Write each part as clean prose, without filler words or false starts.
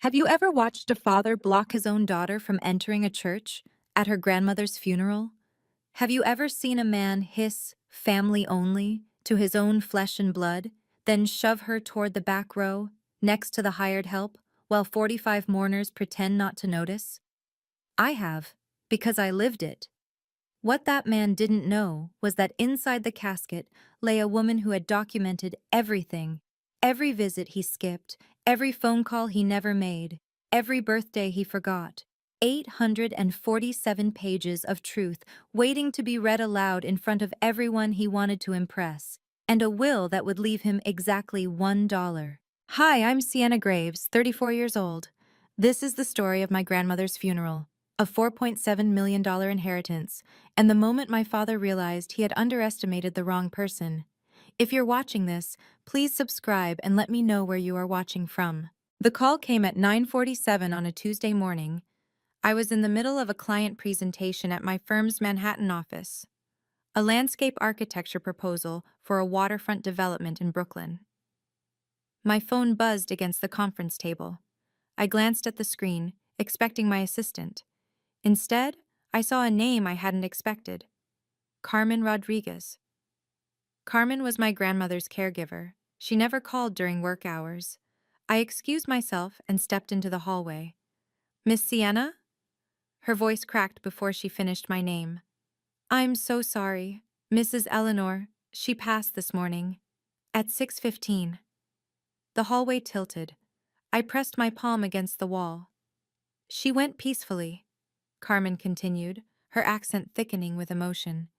Have you ever watched a father block his own daughter from entering a church at her grandmother's funeral? Have you ever seen a man hiss, "family only," to his own flesh and blood, then shove her toward the back row, next to the hired help, while 45 mourners pretend not to notice? I have, because I lived it. What that man didn't know was that inside the casket lay a woman who had documented everything, every visit he skipped, every phone call he never made, every birthday he forgot. 847 pages of truth waiting to be read aloud in front of everyone he wanted to impress, and a will that would leave him exactly $1. Hi, I'm Sienna Graves, 34 years old. This is the story of my grandmother's funeral, a $4.7 million inheritance, and the moment my father realized he had underestimated the wrong person. If you're watching this, please subscribe and let me know where you are watching from. The call came at 9:47 on a Tuesday morning. I was in the middle of a client presentation at my firm's Manhattan office, a landscape architecture proposal for a waterfront development in Brooklyn. My phone buzzed against the conference table. I glanced at the screen, expecting my assistant. Instead, I saw a name I hadn't expected: Carmen Rodriguez. Carmen was my grandmother's caregiver. She never called during work hours. I excused myself and stepped into the hallway. "Miss Sienna?" Her voice cracked before she finished my name. "I'm so sorry. Mrs. Eleanor, she passed this morning. At 6:15. The hallway tilted. I pressed my palm against the wall. "She went peacefully," Carmen continued, her accent thickening with emotion.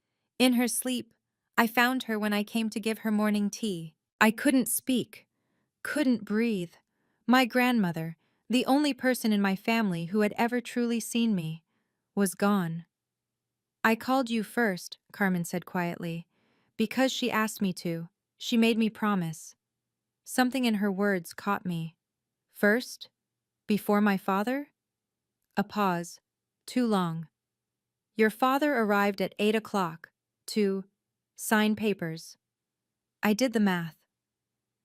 "In her sleep. I found her when I came to give her morning tea. I couldn't speak, couldn't breathe. My grandmother, the only person in my family who had ever truly seen me, was gone." "I called you first," Carmen said quietly, "because she asked me to. She made me promise." Something in her words caught me. "First? Before my father?" A pause. Too long. "Your father arrived at 8 o'clock to sign papers." I did the math.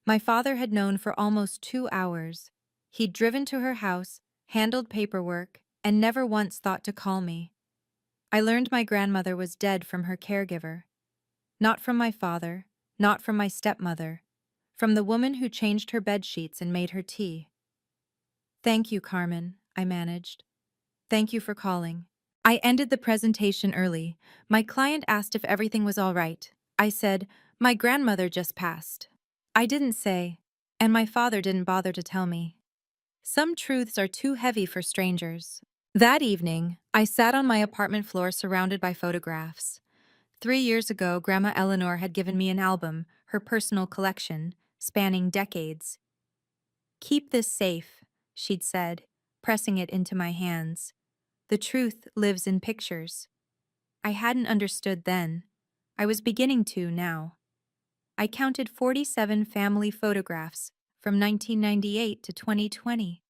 My father had known for almost 2 hours. He'd driven to her house, handled paperwork, and never once thought to call me. I learned my grandmother was dead from her caregiver. Not from my father, not from my stepmother, from the woman who changed her bed sheets and made her tea. "Thank you, Carmen," I managed. "Thank you for calling." I ended the presentation early. My client asked if everything was all right. I said, "My grandmother just passed." I didn't say, "And my father didn't bother to tell me." Some truths are too heavy for strangers. That evening, I sat on my apartment floor surrounded by photographs. 3 years ago, Grandma Eleanor had given me an album, her personal collection, spanning decades. "Keep this safe," she'd said, pressing it into my hands. "The truth lives in pictures." I hadn't understood then. I was beginning to now. I counted 47 family photographs from 1998 to 2020.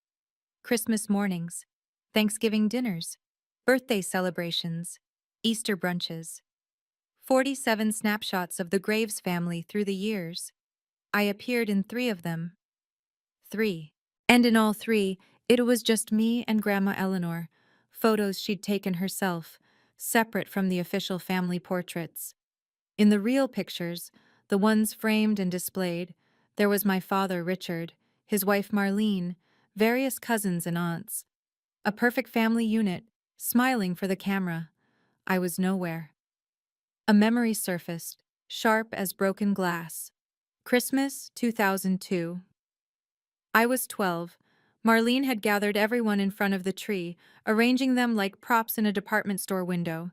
Christmas mornings, Thanksgiving dinners, birthday celebrations, Easter brunches. 47 snapshots of the Graves family through the years. I appeared in 3 of them. 3. And in all 3, it was just me and Grandma Eleanor, photos she'd taken herself, separate from the official family portraits. In the real pictures, the ones framed and displayed, there was my father, Richard, his wife, Marlene, various cousins and aunts. A perfect family unit, smiling for the camera. I was nowhere. A memory surfaced, sharp as broken glass. Christmas 2002. I was 12. Marlene had gathered everyone in front of the tree, arranging them like props in a department store window.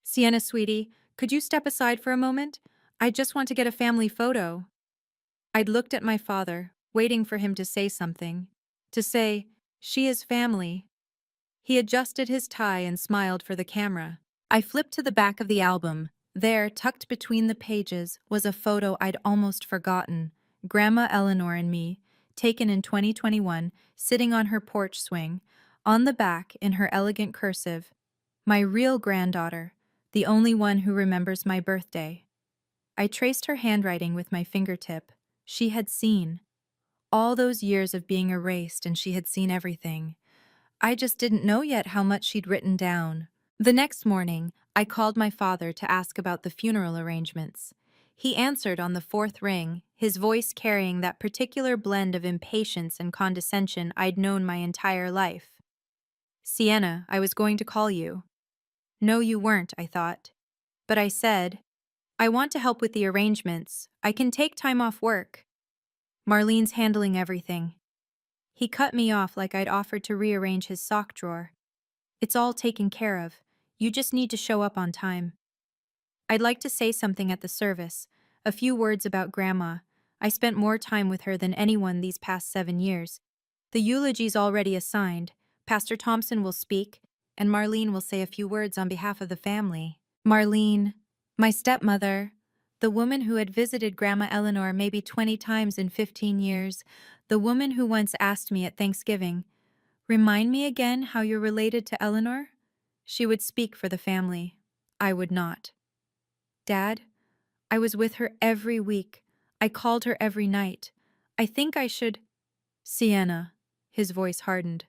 "Sienna, sweetie, could you step aside for a moment? I just want to get a family photo." I'd looked at my father, waiting for him to say something. To say, "She is family." He adjusted his tie and smiled for the camera. I flipped to the back of the album. There, tucked between the pages, was a photo I'd almost forgotten. Grandma Eleanor and me, taken in 2021, sitting on her porch swing. On the back, in her elegant cursive, "My real granddaughter, the only one who remembers my birthday." I traced her handwriting with my fingertip. She had seen. All those years of being erased and she had seen everything. I just didn't know yet how much she'd written down. The next morning, I called my father to ask about the funeral arrangements. He answered on the fourth ring, his voice carrying that particular blend of impatience and condescension I'd known my entire life. "Sienna, I was going to call you." "No, you weren't," I thought. But I said, "I want to help with the arrangements. I can take time off work." "Marlene's handling everything." He cut me off like I'd offered to rearrange his sock drawer. "It's all taken care of. You just need to show up on time." I'd like to say something at the service, a few words about Grandma. I spent more time with her than anyone these past 7 years. The eulogy's already assigned. Pastor Thompson will speak, and Marlene will say a few words on behalf of the family. Marlene, my stepmother, the woman who had visited Grandma Eleanor maybe 20 times in 15 years, the woman who once asked me at Thanksgiving, "Remind me again how you're related to Eleanor?" She would speak for the family. I would not. "Dad, I was with her every week. I called her every night. I think I should—" "Sienna," his voice hardened.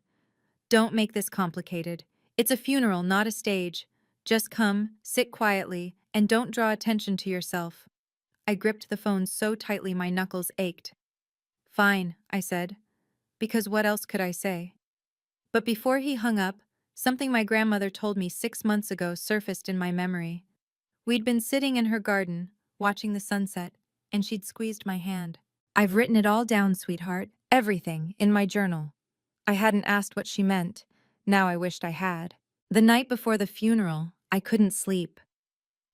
"Don't make this complicated. It's a funeral, not a stage. Just come, sit quietly, and don't draw attention to yourself." I gripped the phone so tightly my knuckles ached. "Fine," I said, because what else could I say? But before he hung up, something my grandmother told me 6 months ago surfaced in my memory. We'd been sitting in her garden, watching the sunset, and she'd squeezed my hand. "I've written it all down, sweetheart, everything, in my journal." I hadn't asked what she meant. Now I wished I had. The night before the funeral, I couldn't sleep.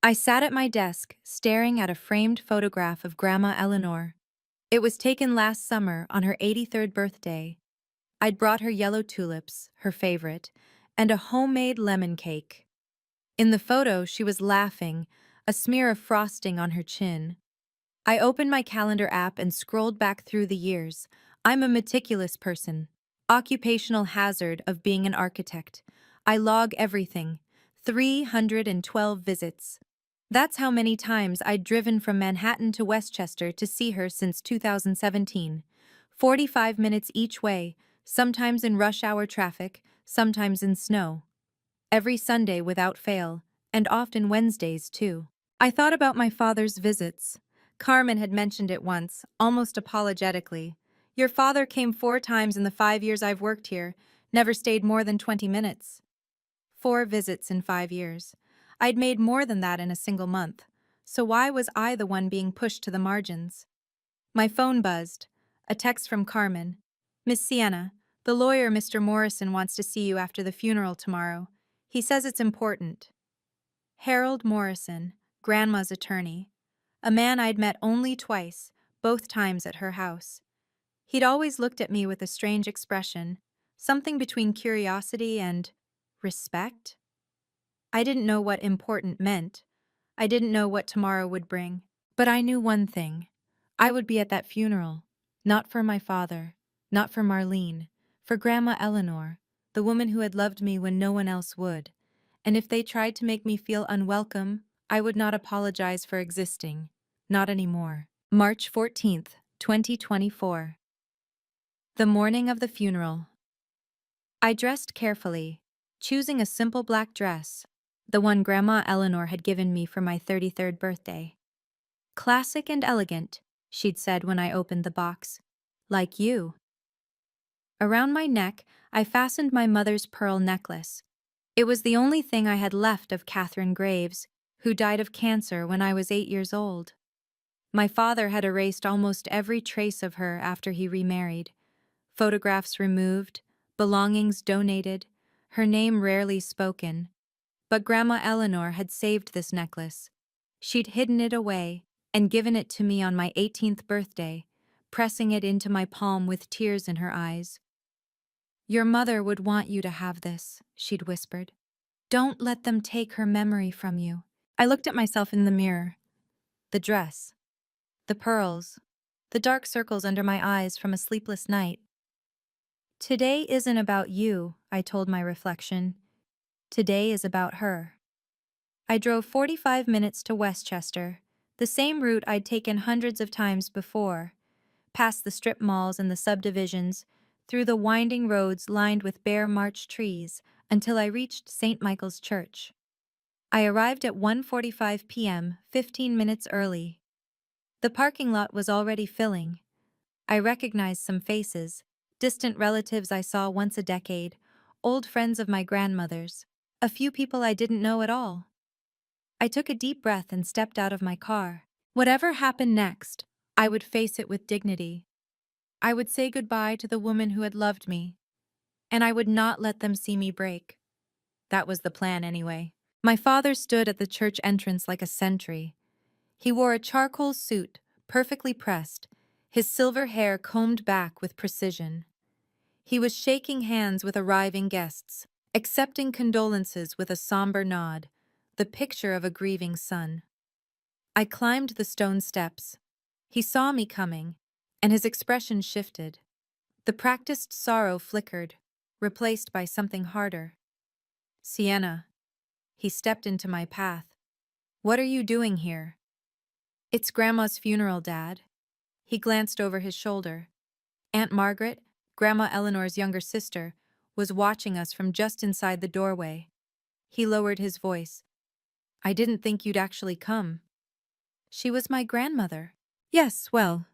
I sat at my desk, staring at a framed photograph of Grandma Eleanor. It was taken last summer on her 83rd birthday. I'd brought her yellow tulips, her favorite, and a homemade lemon cake. In the photo, she was laughing, a smear of frosting on her chin. I opened my calendar app and scrolled back through the years. I'm a meticulous person. Occupational hazard of being an architect. I log everything. 312 visits. That's how many times I'd driven from Manhattan to Westchester to see her since 2017. 45 minutes each way, sometimes in rush hour traffic, sometimes in snow. Every Sunday without fail, and often Wednesdays too. I thought about my father's visits. Carmen had mentioned it once, almost apologetically. "Your father came 4 times in the 5 years I've worked here, never stayed more than 20 minutes. 4 visits in 5 years. I'd made more than that in a single month. So why was I the one being pushed to the margins? My phone buzzed. A text from Carmen. "Miss Sienna, the lawyer Mr. Morrison wants to see you after the funeral tomorrow. He says it's important." Harold Morrison, Grandma's attorney. A man I'd met only twice, both times at her house. He'd always looked at me with a strange expression, something between curiosity and respect. I didn't know what important meant. I didn't know what tomorrow would bring. But I knew one thing. I would be at that funeral. Not for my father, not for Marlene, for Grandma Eleanor, the woman who had loved me when no one else would. And if they tried to make me feel unwelcome, I would not apologize for existing. Not anymore. March 14th, 2024. The morning of the funeral. I dressed carefully, choosing a simple black dress, the one Grandma Eleanor had given me for my 33rd birthday. "Classic and elegant," she'd said when I opened the box. "Like you." Around my neck, I fastened my mother's pearl necklace. It was the only thing I had left of Catherine Graves, who died of cancer when I was 8 years old. My father had erased almost every trace of her after he remarried. Photographs removed, belongings donated, her name rarely spoken. But Grandma Eleanor had saved this necklace. She'd hidden it away and given it to me on my 18th birthday, pressing it into my palm with tears in her eyes. "Your mother would want you to have this," she'd whispered. "Don't let them take her memory from you." I looked at myself in the mirror. The dress, the pearls, the dark circles under my eyes from a sleepless night. "Today isn't about you," I told my reflection. "Today is about her." I drove 45 minutes to Westchester, the same route I'd taken hundreds of times before. past the strip malls and the subdivisions, through the winding roads lined with bare March trees, until I reached St. Michael's Church. I arrived at 1:45 p.m., 15 minutes early. The parking lot was already filling. I recognized some faces, distant relatives I saw once a decade, old friends of my grandmother's, a few people I didn't know at all. I took a deep breath and stepped out of my car. Whatever happened next, I would face it with dignity. I would say goodbye to the woman who had loved me, and I would not let them see me break. That was the plan anyway. My father stood at the church entrance like a sentry. He wore a charcoal suit, perfectly pressed, his silver hair combed back with precision. He was shaking hands with arriving guests, accepting condolences with a somber nod, the picture of a grieving son. I climbed the stone steps. He saw me coming, and his expression shifted. The practiced sorrow flickered, replaced by something harder. Sienna. He stepped into my path. What are you doing here? It's Grandma's funeral, Dad. He glanced over his shoulder. Aunt Margaret, Grandma Eleanor's younger sister, was watching us from just inside the doorway. He lowered his voice. I didn't think you'd actually come. She was my grandmother. Yes, well.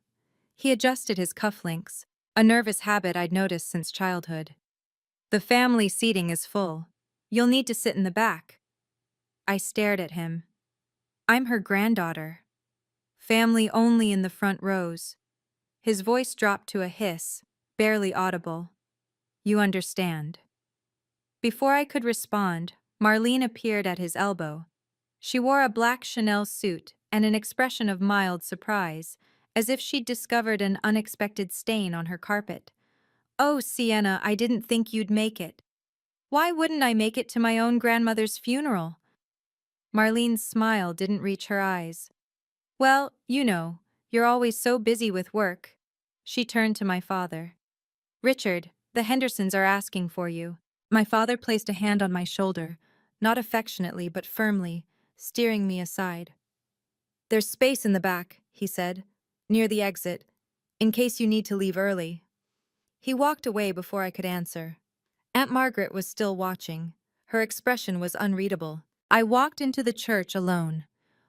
He adjusted his cufflinks, a nervous habit I'd noticed since childhood. The family seating is full. You'll need to sit in the back. I stared at him. I'm her granddaughter. Family only in the front rows. His voice dropped to a hiss, barely audible. You understand. Before I could respond, Marlene appeared at his elbow. She wore a black Chanel suit and an expression of mild surprise, as if she'd discovered an unexpected stain on her carpet. Oh, Sienna, I didn't think you'd make it. Why wouldn't I make it to my own grandmother's funeral? Marlene's smile didn't reach her eyes. Well, you know, you're always so busy with work. She turned to my father. Richard, the Hendersons are asking for you. My father placed a hand on my shoulder, not affectionately but firmly, steering me aside. There's space in the back, he said, near the exit, in case you need to leave early. He walked away before I could answer. Aunt Margaret was still watching. Her expression was unreadable. I walked into the church alone.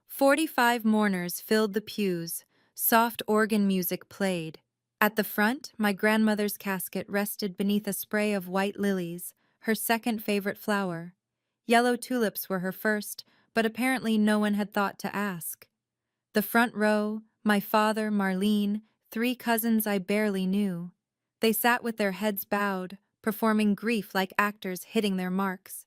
45 mourners filled the pews. Soft organ music played. At the front, my grandmother's casket rested beneath a spray of white lilies, her second favorite flower. Yellow tulips were her first, but apparently no one had thought to ask. The front row, my father, Marlene, 3 cousins I barely knew. They sat with their heads bowed, performing grief like actors hitting their marks.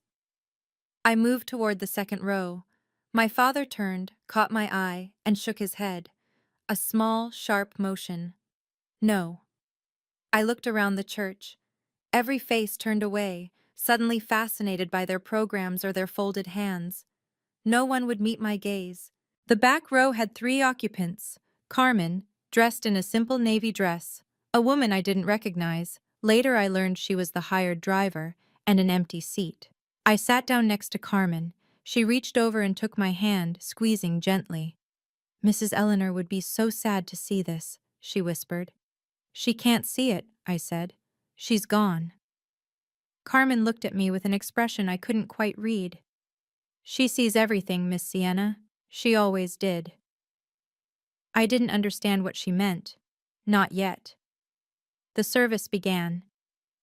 I moved toward the second row. My father turned, caught my eye, and shook his head. A small, sharp motion. No. I looked around the church. Every face turned away, suddenly fascinated by their programs or their folded hands. No one would meet my gaze. The back row had 3 occupants. Carmen, dressed in a simple navy dress, a woman I didn't recognize. Later I learned she was the hired driver, and an empty seat. I sat down next to Carmen. She reached over and took my hand, squeezing gently. Mrs. Eleanor would be so sad to see this, she whispered. She can't see it, I said. She's gone. Carmen looked at me with an expression I couldn't quite read. She sees everything, Miss Sienna. She always did. I didn't understand what she meant. Not yet. The service began.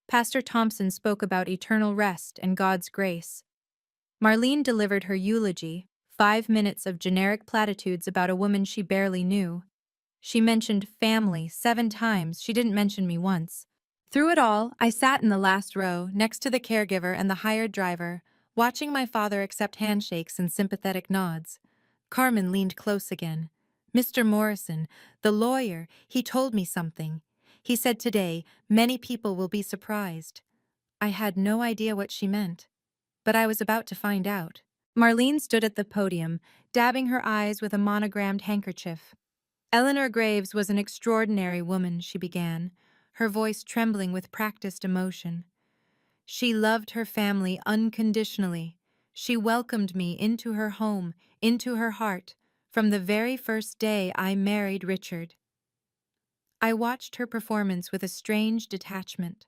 Pastor Thompson spoke about eternal rest and God's grace. Marlene delivered her eulogy, 5 minutes of generic platitudes about a woman she barely knew. She mentioned family 7 times. She didn't mention me once. Through it all, I sat in the last row, next to the caregiver and the hired driver, watching my father accept handshakes and sympathetic nods. Carmen leaned close again. Mr. Morrison, the lawyer, he told me something. He said today, many people will be surprised. I had no idea what she meant, but I was about to find out. Marlene stood at the podium, dabbing her eyes with a monogrammed handkerchief. Eleanor Graves was an extraordinary woman, she began, her voice trembling with practiced emotion. She loved her family unconditionally. She welcomed me into her home, into her heart, from the very first day I married Richard. I watched her performance with a strange detachment.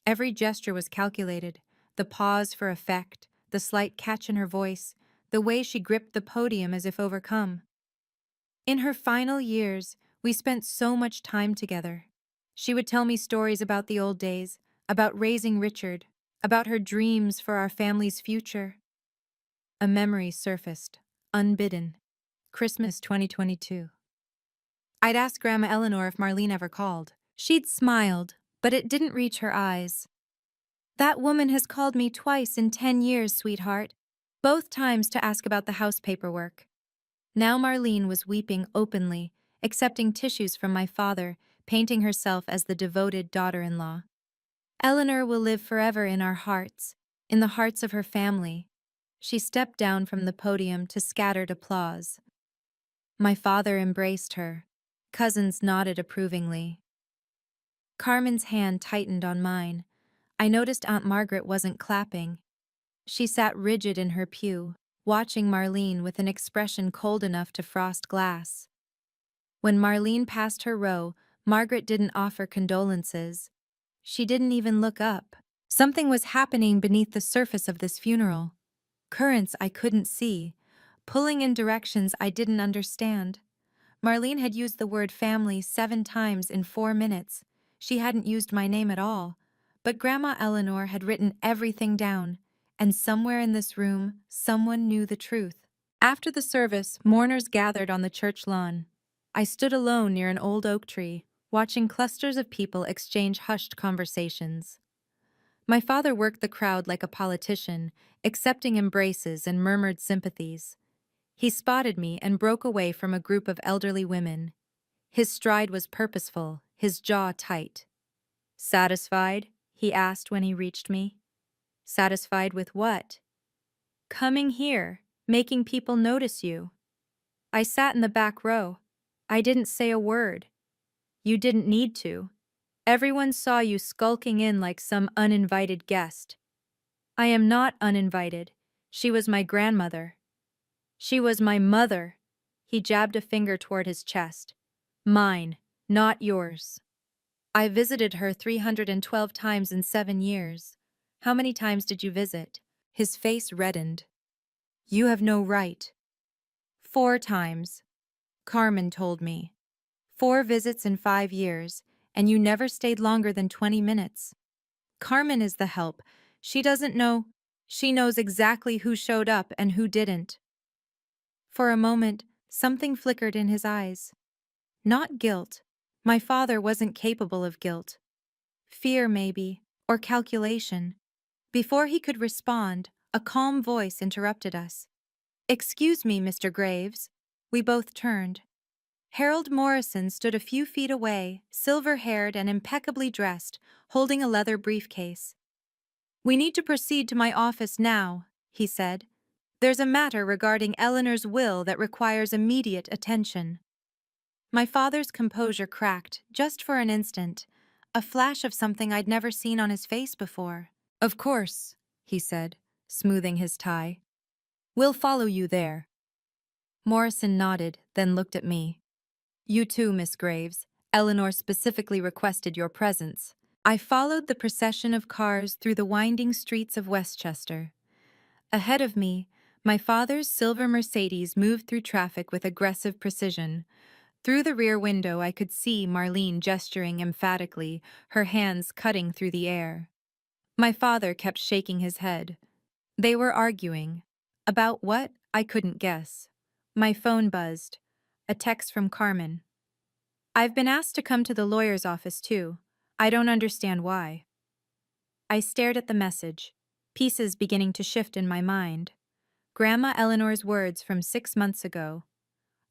Every gesture was calculated, the pause for effect, the slight catch in her voice, the way she gripped the podium as if overcome. In her final years, we spent so much time together. She would tell me stories about the old days, about raising Richard, about her dreams for our family's future. A memory surfaced, unbidden. Christmas 2022. I'd asked Grandma Eleanor if Marlene ever called. She'd smiled, but it didn't reach her eyes. That woman has called me twice in 10 years, sweetheart. Both times to ask about the house paperwork. Now Marlene was weeping openly, accepting tissues from my father, painting herself as the devoted daughter-in-law. Eleanor will live forever in our hearts, in the hearts of her family. She stepped down from the podium to scattered applause. My father embraced her. Cousins nodded approvingly. Carmen's hand tightened on mine. I noticed Aunt Margaret wasn't clapping. She sat rigid in her pew, watching Marlene with an expression cold enough to frost glass. When Marlene passed her row, Margaret didn't offer condolences. She didn't even look up. Something was happening beneath the surface of this funeral. Currents I couldn't see, pulling in directions I didn't understand. Marlene had used the word family 7 times in 4 minutes. She hadn't used my name at all. But Grandma Eleanor had written everything down, and somewhere in this room, someone knew the truth. After the service, mourners gathered on the church lawn. I stood alone near an old oak tree, watching clusters of people exchange hushed conversations. My father worked the crowd like a politician, accepting embraces and murmured sympathies. He spotted me and broke away from a group of elderly women. His stride was purposeful, his jaw tight. "Satisfied?" he asked when he reached me. "Satisfied with what?" "Coming here, making people notice you." I sat in the back row. I didn't say a word. "You didn't need to. Everyone saw you skulking in like some uninvited guest." "I am not uninvited. She was my grandmother." "She was my mother." He jabbed a finger toward his chest. "Mine, not yours." "I visited her 312 times in 7 years. How many times did you visit?" His face reddened. "You have no right." "4 times. Carmen told me. 4 visits in 5 years, and you never stayed longer than 20 minutes. Carmen is the help. She doesn't know. She knows exactly who showed up and who didn't." For a moment, something flickered in his eyes. Not guilt. My father wasn't capable of guilt. Fear, maybe, or calculation. Before he could respond, a calm voice interrupted us. "Excuse me, Mr. Graves." We both turned. Harold Morrison stood a few feet away, silver-haired and impeccably dressed, holding a leather briefcase. "We need to proceed to my office now," he said. "There's a matter regarding Eleanor's will that requires immediate attention." My father's composure cracked, just for an instant, a flash of something I'd never seen on his face before. "Of course," he said, smoothing his tie. "We'll follow you there." Morrison nodded, then looked at me. "You too, Miss Graves. Eleanor specifically requested your presence." I followed the procession of cars through the winding streets of Westchester. Ahead of me, my father's silver Mercedes moved through traffic with aggressive precision. Through the rear window, I could see Marlene gesturing emphatically, her hands cutting through the air. My father kept shaking his head. They were arguing. About what? I couldn't guess. My phone buzzed. A text from Carmen. "I've been asked to come to the lawyer's office too. I don't understand why." I stared at the message, pieces beginning to shift in my mind. Grandma Eleanor's words from 6 months ago.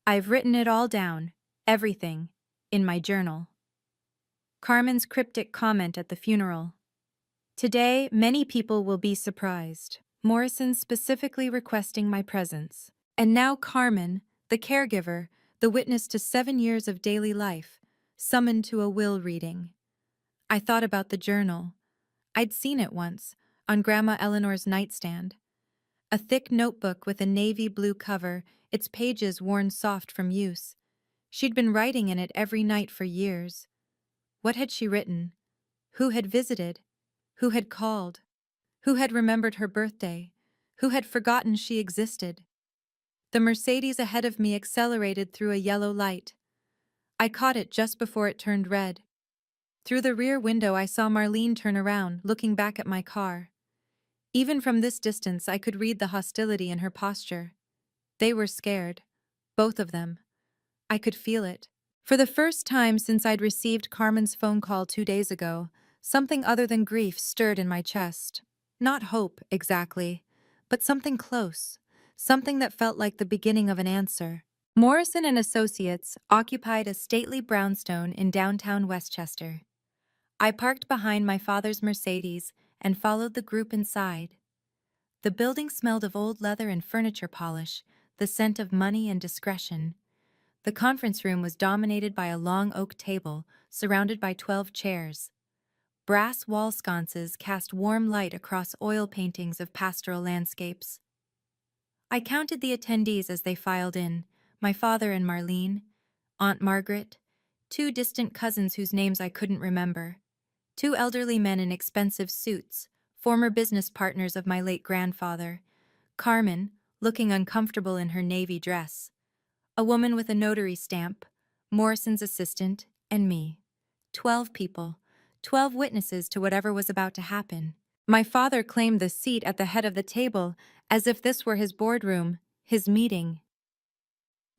I've written it all down, everything, in my journal. Carmen's cryptic comment at the funeral. "Today, many people will be surprised. Morrison specifically requesting my presence." And now Carmen, the caregiver, the witness to 7 years of daily life, summoned to a will reading. I thought about the journal. I'd seen it once, on Grandma Eleanor's nightstand. A thick notebook with a navy blue cover, its pages worn soft from use. She'd been writing in it every night for years. What had she written? Who had visited? Who had called? Who had remembered her birthday? Who had forgotten she existed? The Mercedes ahead of me accelerated through a yellow light. I caught it just before it turned red. Through the rear window I saw Marlene turn around, looking back at my car. Even from this distance I could read the hostility in her posture. They were scared. Both of them. I could feel it. For the first time since I'd received Carmen's phone call 2 days ago, something other than grief stirred in my chest. Not hope, exactly, but something close. Something that felt like the beginning of an answer. Morrison and Associates occupied a stately brownstone in downtown Westchester. I parked behind my father's Mercedes and followed the group inside. The building smelled of old leather and furniture polish, the scent of money and discretion. The conference room was dominated by a long oak table, surrounded by 12 chairs. Brass wall sconces cast warm light across oil paintings of pastoral landscapes. I counted the attendees as they filed in, my father and Marlene, Aunt Margaret, 2 distant cousins whose names I couldn't remember, 2 elderly men in expensive suits, former business partners of my late grandfather, Carmen, looking uncomfortable in her navy dress, a woman with a notary stamp, Morrison's assistant, and me. 12 people, 12 witnesses to whatever was about to happen. My father claimed the seat at the head of the table as if this were his boardroom, his meeting.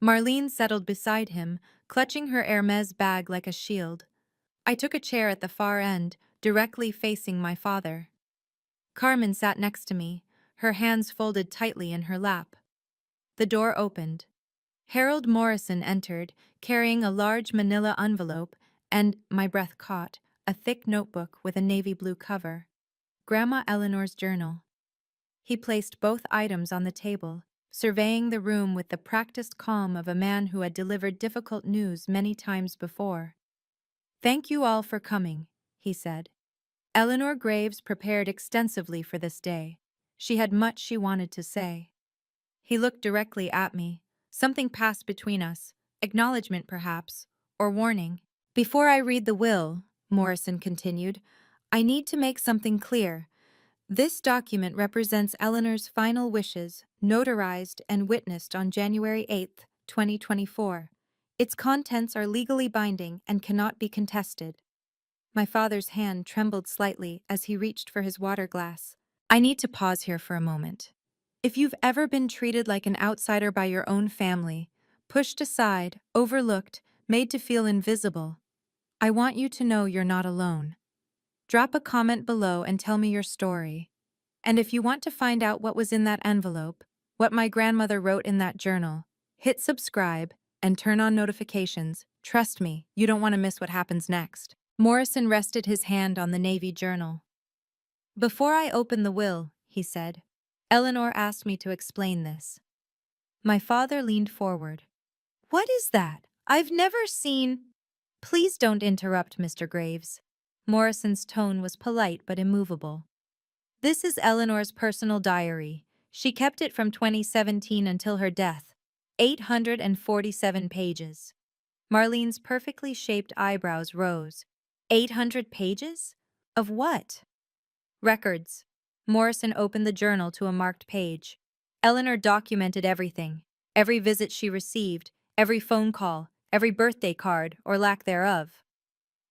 Marlene settled beside him, clutching her Hermes bag like a shield. I took a chair at the far end, directly facing my father. Carmen sat next to me, her hands folded tightly in her lap. The door opened. Harold Morrison entered, carrying a large manila envelope and, my breath caught, a thick notebook with a navy blue cover. Grandma Eleanor's journal. He placed both items on the table, surveying the room with the practiced calm of a man who had delivered difficult news many times before. "Thank you all for coming," he said. Eleanor Graves prepared extensively for this day. She had much she wanted to say. He looked directly at me. Something passed between us, acknowledgement perhaps, or warning. "Before I read the will," Morrison continued, "I need to make something clear. This document represents Eleanor's final wishes, notarized and witnessed on January 8, 2024. Its contents are legally binding and cannot be contested." My father's hand trembled slightly as he reached for his water glass. I need to pause here for a moment. If you've ever been treated like an outsider by your own family, pushed aside, overlooked, made to feel invisible, I want you to know you're not alone. Drop a comment below and tell me your story. And if you want to find out what was in that envelope, what my grandmother wrote in that journal, hit subscribe and turn on notifications. Trust me, you don't want to miss what happens next. Morrison rested his hand on the Navy journal. "Before I open the will," he said, "Eleanor asked me to explain this." My father leaned forward. "What is that? I've never seen—" "Please don't interrupt, Mr. Graves." Morrison's tone was polite but immovable. "This is Eleanor's personal diary. She kept it from 2017 until her death. 847 pages." Marlene's perfectly shaped eyebrows rose. 800 pages? Of what? Records. Morrison opened the journal to a marked page. Eleanor documented everything. Every visit she received, every phone call, every birthday card, or lack thereof.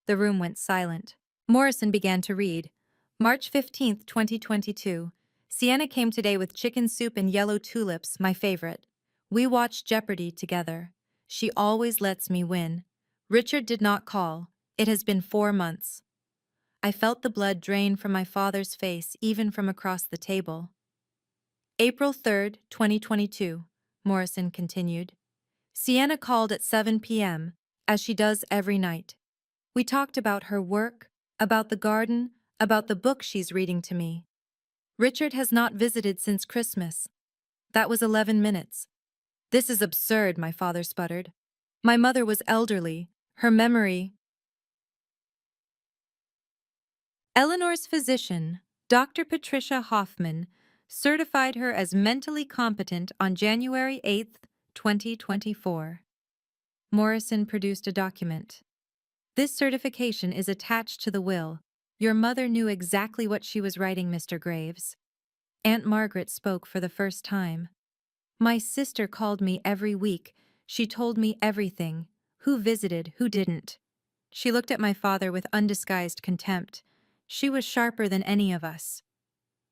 The room went silent. Morrison began to read. March 15, 2022. Sienna came today with chicken soup and yellow tulips, my favorite. We watched Jeopardy together. She always lets me win. Richard did not call. It has been 4 months. I felt the blood drain from my father's face even from across the table. April 3, 2022, Morrison continued. Sienna called at 7 p.m., as she does every night. We talked about her work, about the garden, about the book she's reading to me. Richard has not visited since Christmas. That was 11 minutes. This is absurd, my father sputtered. My mother was elderly. Her memory. Eleanor's physician, Dr. Patricia Hoffman, certified her as mentally competent on January 8, 2024. Morrison produced a document. This certification is attached to the will. Your mother knew exactly what she was writing, Mr. Graves. Aunt Margaret spoke for the first time. My sister called me every week. She told me everything. Who visited, who didn't. She looked at my father with undisguised contempt. She was sharper than any of us.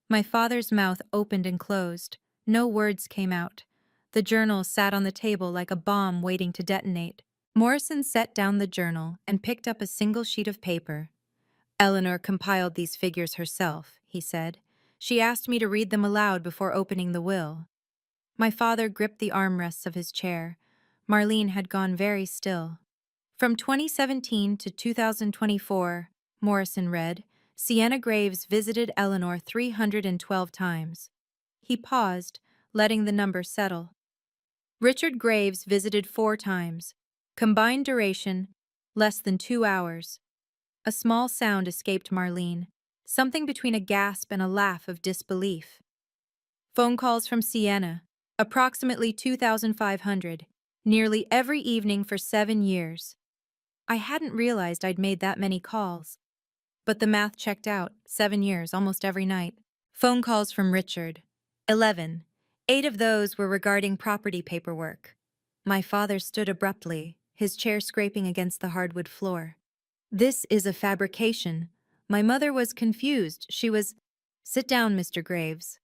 My father's mouth opened and closed. No words came out. The journal sat on the table like a bomb waiting to detonate. Morrison set down the journal and picked up a single sheet of paper. Eleanor compiled these figures herself, he said. She asked me to read them aloud before opening the will. My father gripped the armrests of his chair. Marlene had gone very still. From 2017 to 2024, Morrison read, Sienna Graves visited Eleanor 312 times. He paused, letting the number settle. Richard Graves visited 4 times. Combined duration, less than 2 hours. A small sound escaped Marlene, something between a gasp and a laugh of disbelief. Phone calls from Sienna, approximately 2,500, nearly every evening for 7 years. I hadn't realized I'd made that many calls. But the math checked out, 7 years, almost every night. Phone calls from Richard, 11. 8 of those were regarding property paperwork. My father stood abruptly, his chair scraping against the hardwood floor. This is a fabrication. My mother was confused. She was, Sit down, Mr. Graves.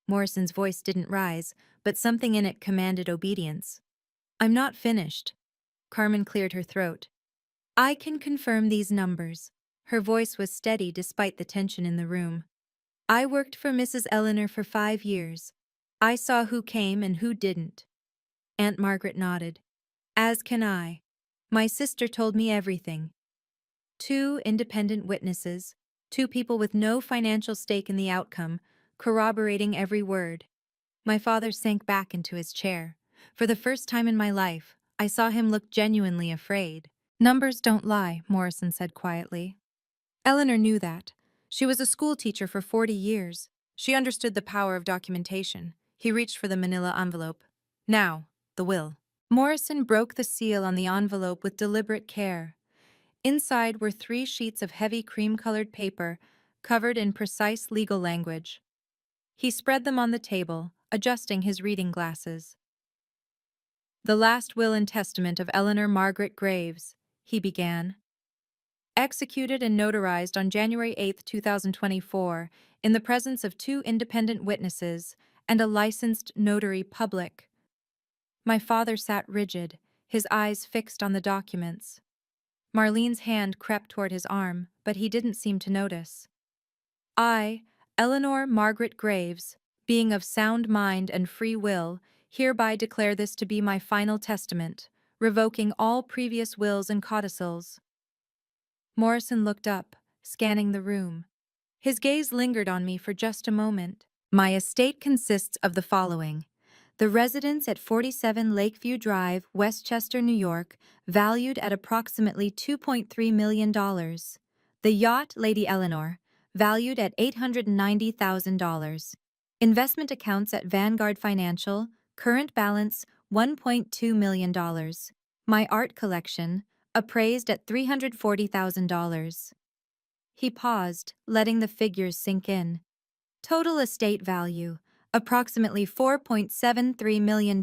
Morrison's voice didn't rise, but something in it commanded obedience. I'm not finished. Carmen cleared her throat. I can confirm these numbers. Her voice was steady despite the tension in the room. I worked for Mrs. Eleanor for 5 years. I saw who came and who didn't. Aunt Margaret nodded. As can I. My sister told me everything. 2 independent witnesses, 2 people with no financial stake in the outcome, corroborating every word. My father sank back into his chair. For the first time in my life, I saw him look genuinely afraid. Numbers don't lie, Morrison said quietly. Eleanor knew that. She was a school teacher for 40 years. She understood the power of documentation. He reached for the manila envelope. Now, the will. Morrison broke the seal on the envelope with deliberate care. Inside were 3 sheets of heavy cream-colored paper, covered in precise legal language. He spread them on the table, adjusting his reading glasses. The last will and testament of Eleanor Margaret Graves, he began. Executed and notarized on January 8, 2024, in the presence of 2 independent witnesses and a licensed notary public. My father sat rigid, his eyes fixed on the documents. Marlene's hand crept toward his arm, but he didn't seem to notice. I, Eleanor Margaret Graves, being of sound mind and free will, hereby declare this to be my final testament, revoking all previous wills and codicils. Morrison looked up, scanning the room. His gaze lingered on me for just a moment. My estate consists of the following. The residence at 47 Lakeview Drive, Westchester, New York, valued at approximately $2.3 million. The yacht, Lady Eleanor, valued at $890,000. Investment accounts at Vanguard Financial, current balance $1.2 million. My art collection, appraised at $340,000. He paused, letting the figures sink in. Total estate value, approximately $4.73 million.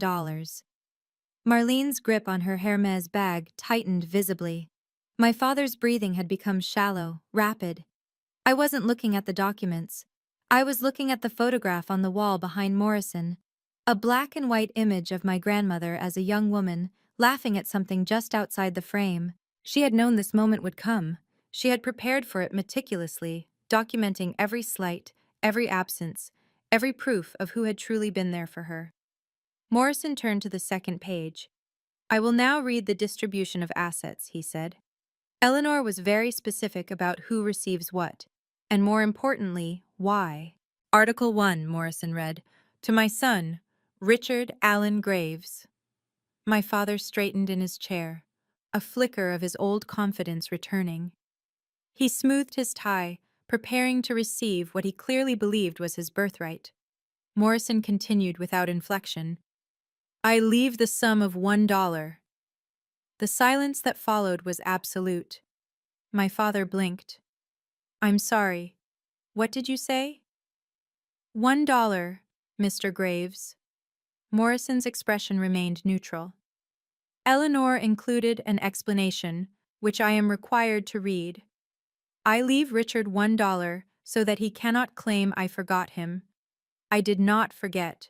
Marlene's grip on her Hermes bag tightened visibly. My father's breathing had become shallow, rapid. I wasn't looking at the documents. I was looking at the photograph on the wall behind Morrison. A black and white image of my grandmother as a young woman, laughing at something just outside the frame. She had known this moment would come. She had prepared for it meticulously, documenting every slight, every absence, every proof of who had truly been there for her. Morrison turned to the second page. I will now read the distribution of assets, he said. Eleanor was very specific about who receives what, and more importantly, why. Article 1, Morrison read, to my son, Richard Allen Graves. My father straightened in his chair, a flicker of his old confidence returning. He smoothed his tie, preparing to receive what he clearly believed was his birthright. Morrison continued without inflection. I leave the sum of $1. The silence that followed was absolute. My father blinked. I'm sorry. What did you say? $1, Mr. Graves. Morrison's expression remained neutral. Eleanor included an explanation, which I am required to read. I leave Richard $1 so that he cannot claim I forgot him. I did not forget.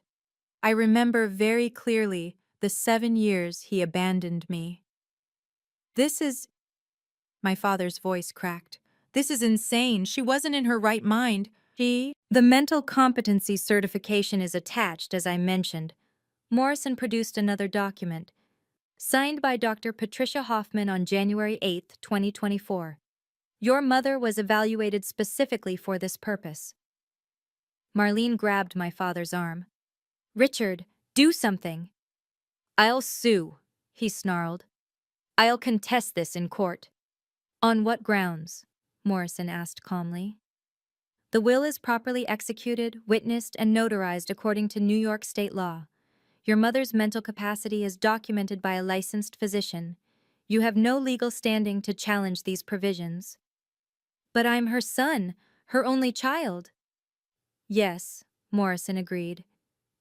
I remember very clearly the 7 years he abandoned me. This is... My father's voice cracked. This is insane. She wasn't in her right mind. The mental competency certification is attached, as I mentioned. Morrison produced another document, signed by Dr. Patricia Hoffman on January 8, 2024. Your mother was evaluated specifically for this purpose. Marlene grabbed my father's arm. Richard, do something. I'll sue, he snarled. I'll contest this in court. On what grounds? Morrison asked calmly. The will is properly executed, witnessed, and notarized according to New York state law. Your mother's mental capacity is documented by a licensed physician. You have no legal standing to challenge these provisions. But I'm her son, her only child. Yes, Morrison agreed.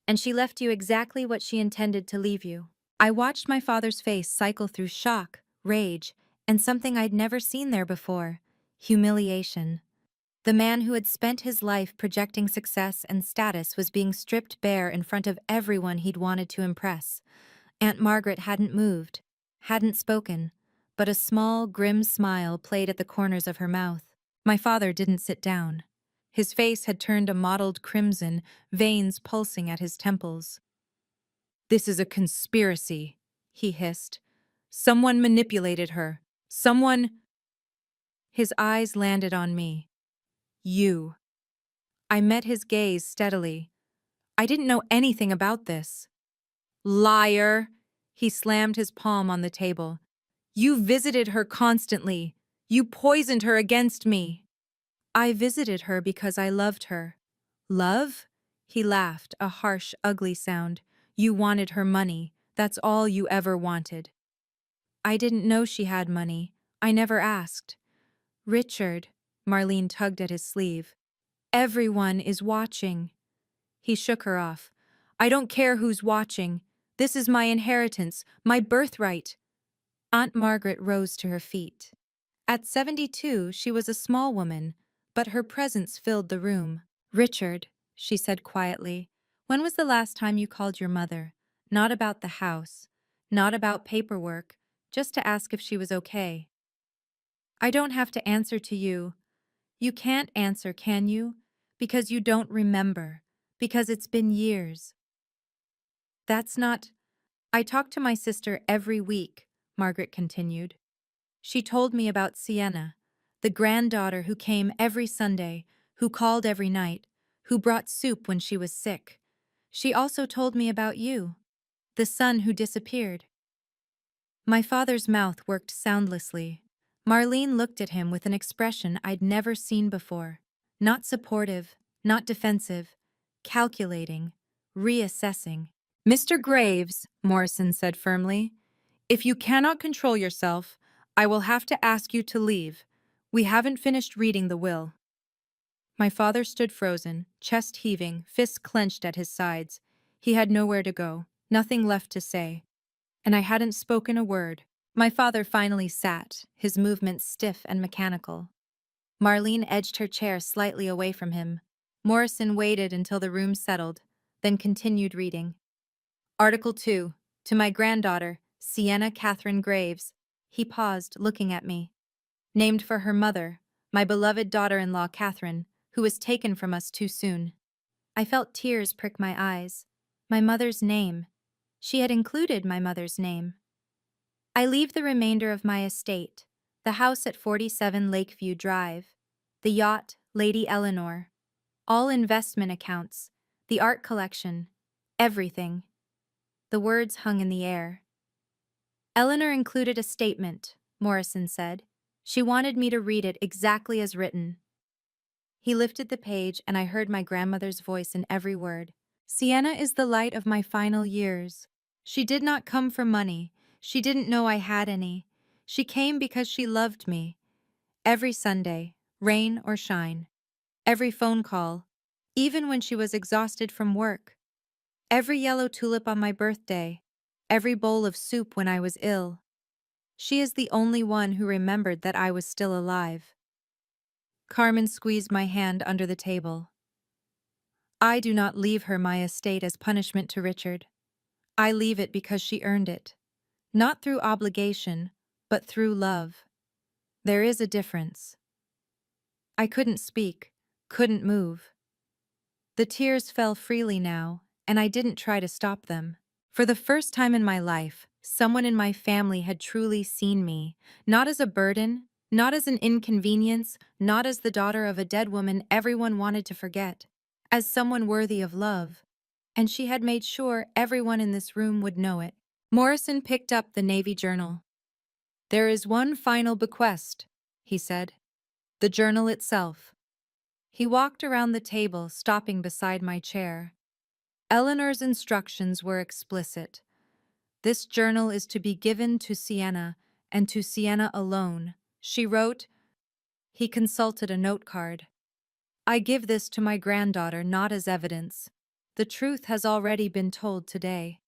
And she left you exactly what she intended to leave you. I watched my father's face cycle through shock, rage, and something I'd never seen there before: humiliation. The man who had spent his life projecting success and status was being stripped bare in front of everyone he'd wanted to impress. Aunt Margaret hadn't moved, hadn't spoken, but a small, grim smile played at the corners of her mouth. My father didn't sit down. His face had turned a mottled crimson, veins pulsing at his temples. This is a conspiracy, he hissed. Someone manipulated her. Someone... His eyes landed on me. You. I met his gaze steadily. I didn't know anything about this. Liar! He slammed his palm on the table. You visited her constantly. You poisoned her against me. I visited her because I loved her. Love? He laughed, a harsh, ugly sound. You wanted her money. That's all you ever wanted. I didn't know she had money. I never asked. Richard, Marlene tugged at his sleeve. Everyone is watching. He shook her off. I don't care who's watching. This is my inheritance, my birthright. Aunt Margaret rose to her feet. At 72, she was a small woman, but her presence filled the room. Richard, she said quietly, when was the last time you called your mother? Not about the house, not about paperwork, just to ask if she was okay. I don't have to answer to you. You can't answer, can you? Because you don't remember. Because it's been years. That's not... I talk to my sister every week, Margaret continued. She told me about Sienna, the granddaughter who came every Sunday, who called every night, who brought soup when she was sick. She also told me about you, the son who disappeared. My father's mouth worked soundlessly. Marlene looked at him with an expression I'd never seen before. Not supportive, not defensive, calculating, reassessing. Mr. Graves, Morrison said firmly, if you cannot control yourself, I will have to ask you to leave. We haven't finished reading the will. My father stood frozen, chest heaving, fists clenched at his sides. He had nowhere to go, nothing left to say. And I hadn't spoken a word. My father finally sat, his movements stiff and mechanical. Marlene edged her chair slightly away from him. Morrison waited until the room settled, then continued reading. Article 2. To my granddaughter, Sienna Catherine Graves. He paused, looking at me. Named for her mother, my beloved daughter-in-law Catherine, who was taken from us too soon. I felt tears prick my eyes. My mother's name. She had included my mother's name. I leave the remainder of my estate, the house at 47 Lakeview Drive, the yacht, Lady Eleanor, all investment accounts, the art collection, everything. The words hung in the air. Eleanor included a statement, Morrison said. She wanted me to read it exactly as written. He lifted the page and I heard my grandmother's voice in every word. Sienna is the light of my final years. She did not come for money. She didn't know I had any. She came because she loved me. Every Sunday, rain or shine. Every phone call, even when she was exhausted from work. Every yellow tulip on my birthday. Every bowl of soup when I was ill. She is the only one who remembered that I was still alive. Carmen squeezed my hand under the table. I do not leave her my estate as punishment to Richard. I leave it because she earned it. Not through obligation, but through love. There is a difference. I couldn't speak, couldn't move. The tears fell freely now, and I didn't try to stop them. For the first time in my life, someone in my family had truly seen me, not as a burden, not as an inconvenience, not as the daughter of a dead woman everyone wanted to forget, as someone worthy of love. And she had made sure everyone in this room would know it. Morrison picked up the Navy Journal. "There is one final bequest," he said. "The journal itself." He walked around the table, stopping beside my chair. Eleanor's instructions were explicit. "This journal is to be given to Sienna, and to Sienna alone," she wrote. He consulted a note card. "I give this to my granddaughter not as evidence. The truth has already been told today.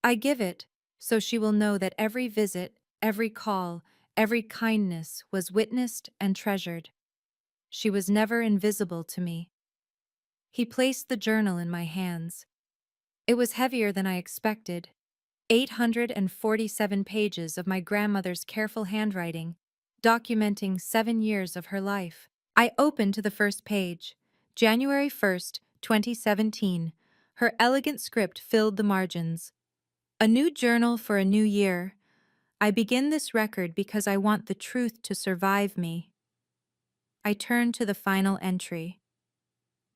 I give it so she will know that every visit, every call, every kindness was witnessed and treasured. She was never invisible to me." He placed the journal in my hands. It was heavier than I expected. 847 pages of my grandmother's careful handwriting, documenting 7 years of her life. I opened to the first page. January 1st, 2017. Her elegant script filled the margins. "A new journal for a new year. I begin this record because I want the truth to survive me." I turned to the final entry.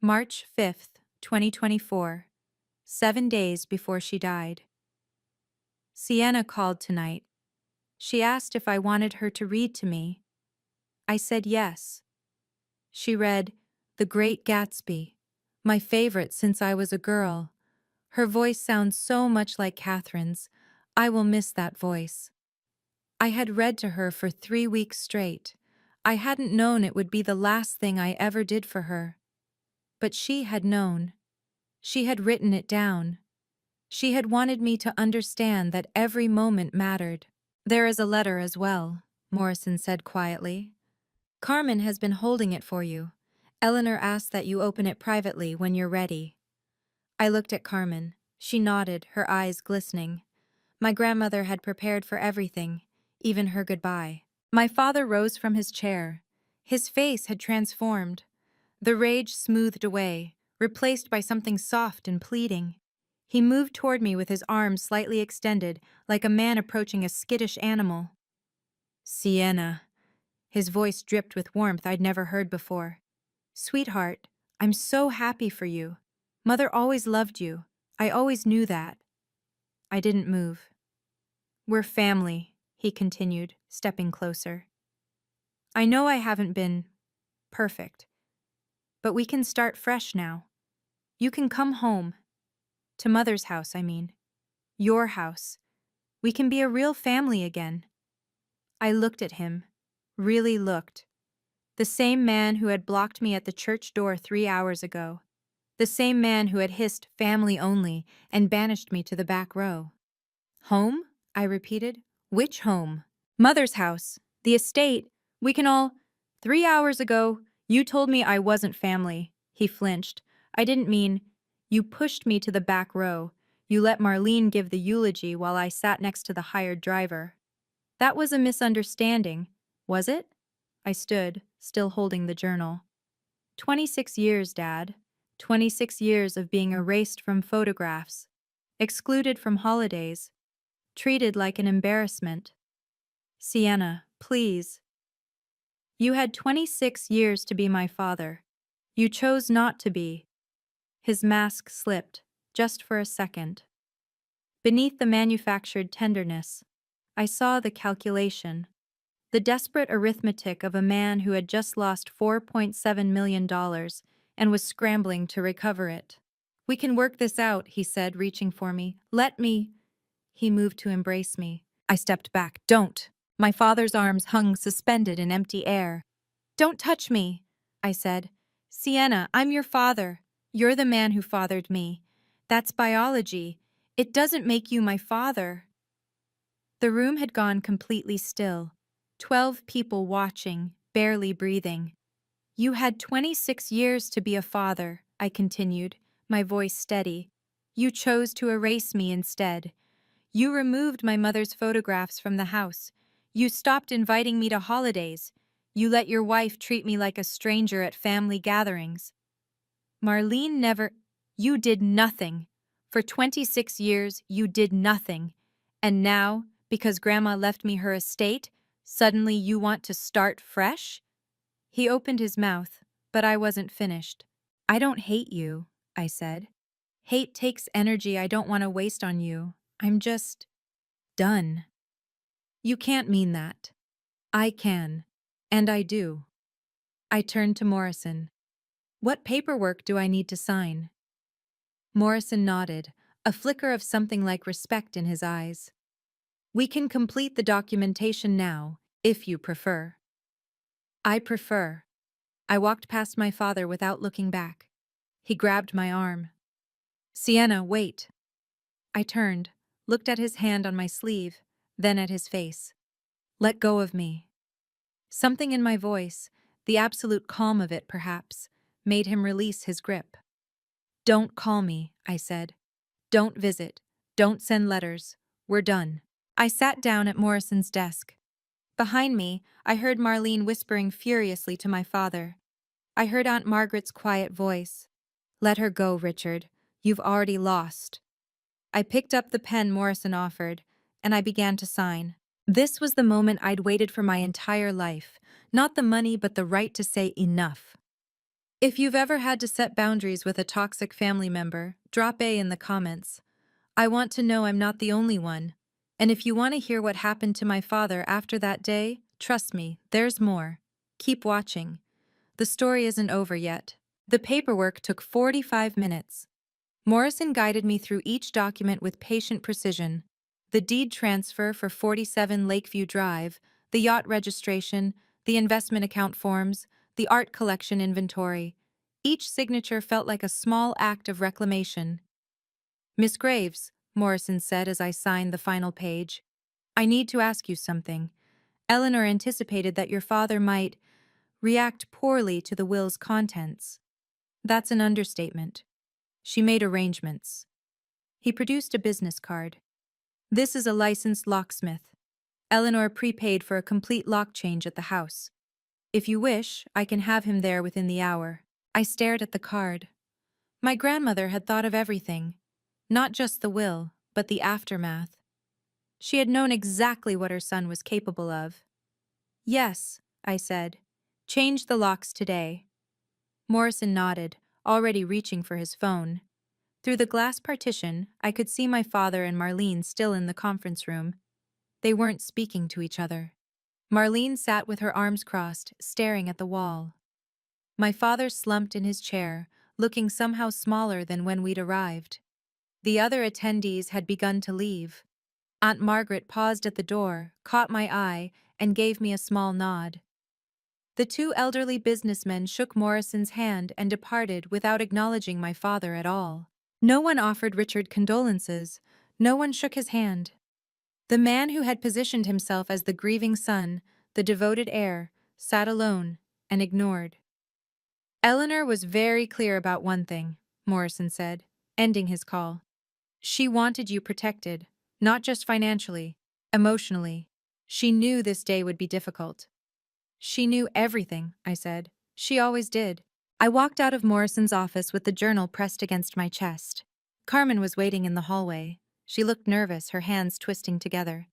March 5th, 2024. 7 days before she died. Sienna called tonight. She asked if I wanted her to read to me. I said yes. She read The Great Gatsby, my favorite since I was a girl. Her voice sounds so much like Catherine's. I will miss that voice. I had read to her for 3 weeks straight. I hadn't known it would be the last thing I ever did for her. But she had known. She had written it down. She had wanted me to understand that every moment mattered. "There is a letter as well," Morrison said quietly. "Carmen has been holding it for you. Eleanor asked that you open it privately when you're ready." I looked at Carmen. She nodded, her eyes glistening. My grandmother had prepared for everything, even her goodbye. My father rose from his chair. His face had transformed. The rage smoothed away, replaced by something soft and pleading. He moved toward me with his arms slightly extended, like a man approaching a skittish animal. "Sienna." His voice dripped with warmth I'd never heard before. "Sweetheart, I'm so happy for you. Mother always loved you. I always knew that." I didn't move. "We're family," he continued, stepping closer. "I know I haven't been perfect, but we can start fresh now. You can come home. To Mother's house, I mean. Your house. We can be a real family again." I looked at him. Really looked. The same man who had blocked me at the church door 3 hours ago. The same man who had hissed "family only" and banished me to the back row. "Home?" I repeated. "Which home?" "Mother's house. The estate. We can all—" "3 hours ago, you told me I wasn't family." He flinched. "I didn't mean—" "You pushed me to the back row. You let Marlene give the eulogy while I sat next to the hired driver. That was a misunderstanding, was it?" I stood, still holding the journal. 26 years, Dad. 26 years of being erased from photographs, excluded from holidays, treated like an embarrassment. Sienna, please. You had 26 years to be my father. You chose not to be. His mask slipped, just for a second. Beneath the manufactured tenderness, I saw the calculation, the desperate arithmetic of a man who had just lost $4.7 million and was scrambling to recover it. "We can work this out," he said, reaching for me. "Let me—" He moved to embrace me. I stepped back. Don't. My father's arms hung suspended in empty air. Don't touch me, I said. Sienna, I'm your father. You're the man who fathered me. That's biology. It doesn't make you my father. The room had gone completely still. 12 people watching, barely breathing. You had 26 years to be a father, I continued, my voice steady. You chose to erase me instead. You removed my mother's photographs from the house. You stopped inviting me to holidays. You let your wife treat me like a stranger at family gatherings. Marlene never. You did nothing. For 26 years, you did nothing. And now, because Grandma left me her estate, suddenly you want to start fresh? He opened his mouth, but I wasn't finished. I don't hate you, I said. Hate takes energy I don't want to waste on you. I'm just done. You can't mean that. I can. And I do. I turned to Morrison. What paperwork do I need to sign? Morrison nodded, a flicker of something like respect in his eyes. We can complete the documentation now, if you prefer. I prefer. I walked past my father without looking back. He grabbed my arm. Sienna, wait. I turned, looked at his hand on my sleeve, then at his face. Let go of me. Something in my voice, the absolute calm of it perhaps, made him release his grip. Don't call me, I said. Don't visit. Don't send letters. We're done. I sat down at Morrison's desk. Behind me, I heard Marlene whispering furiously to my father. I heard Aunt Margaret's quiet voice. Let her go, Richard. You've already lost. I picked up the pen Morrison offered, and I began to sign. This was the moment I'd waited for my entire life. Not the money, but the right to say enough. If you've ever had to set boundaries with a toxic family member, drop A in the comments. I want to know I'm not the only one. And if you want to hear what happened to my father after that day, trust me, there's more. Keep watching. The story isn't over yet. The paperwork took 45 minutes. Morrison guided me through each document with patient precision. The deed transfer for 47 Lakeview Drive, the yacht registration, the investment account forms, the art collection inventory. Each signature felt like a small act of reclamation. Miss Graves, Morrison said as I signed the final page, I need to ask you something. Eleanor anticipated that your father might react poorly to the will's contents. That's an understatement. She made arrangements. He produced a business card. This is a licensed locksmith. Eleanor prepaid for a complete lock change at the house. If you wish, I can have him there within the hour. I stared at the card. My grandmother had thought of everything. Not just the will, but the aftermath. She had known exactly what her son was capable of. Yes, I said. Change the locks today. Morrison nodded, already reaching for his phone. Through the glass partition, I could see my father and Marlene still in the conference room. They weren't speaking to each other. Marlene sat with her arms crossed, staring at the wall. My father slumped in his chair, looking somehow smaller than when we'd arrived. The other attendees had begun to leave. Aunt Margaret paused at the door, caught my eye, and gave me a small nod. The two elderly businessmen shook Morrison's hand and departed without acknowledging my father at all. No one offered Richard condolences. No one shook his hand. The man who had positioned himself as the grieving son, the devoted heir, sat alone and ignored. Eleanor was very clear about one thing, Morrison said, ending his call. She wanted you protected, not just financially, emotionally. She knew this day would be difficult. She knew everything, I said. She always did. I walked out of Morrison's office with the journal pressed against my chest. Carmen was waiting in the hallway. She looked nervous, her hands twisting together.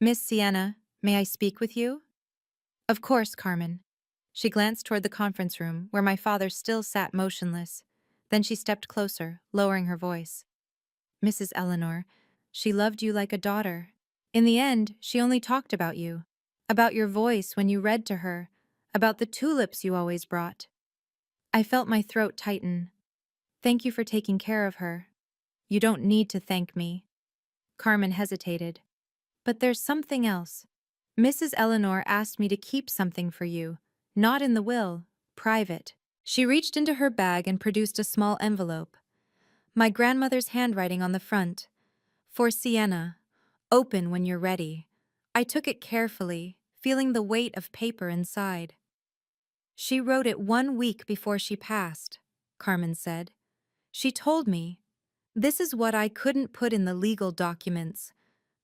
Miss Sienna, may I speak with you? Of course, Carmen. She glanced toward the conference room, where my father still sat motionless. Then she stepped closer, lowering her voice. Mrs. Eleanor, she loved you like a daughter. In the end, she only talked about you. About your voice when you read to her. About the tulips you always brought. I felt my throat tighten. Thank you for taking care of her. You don't need to thank me. Carmen hesitated. But there's something else. Mrs. Eleanor asked me to keep something for you. Not in the will, private. She reached into her bag and produced a small envelope. My grandmother's handwriting on the front. For Sienna. Open when you're ready. I took it carefully, feeling the weight of paper inside. She wrote it 1 week before she passed, Carmen said. She told me, this is what I couldn't put in the legal documents,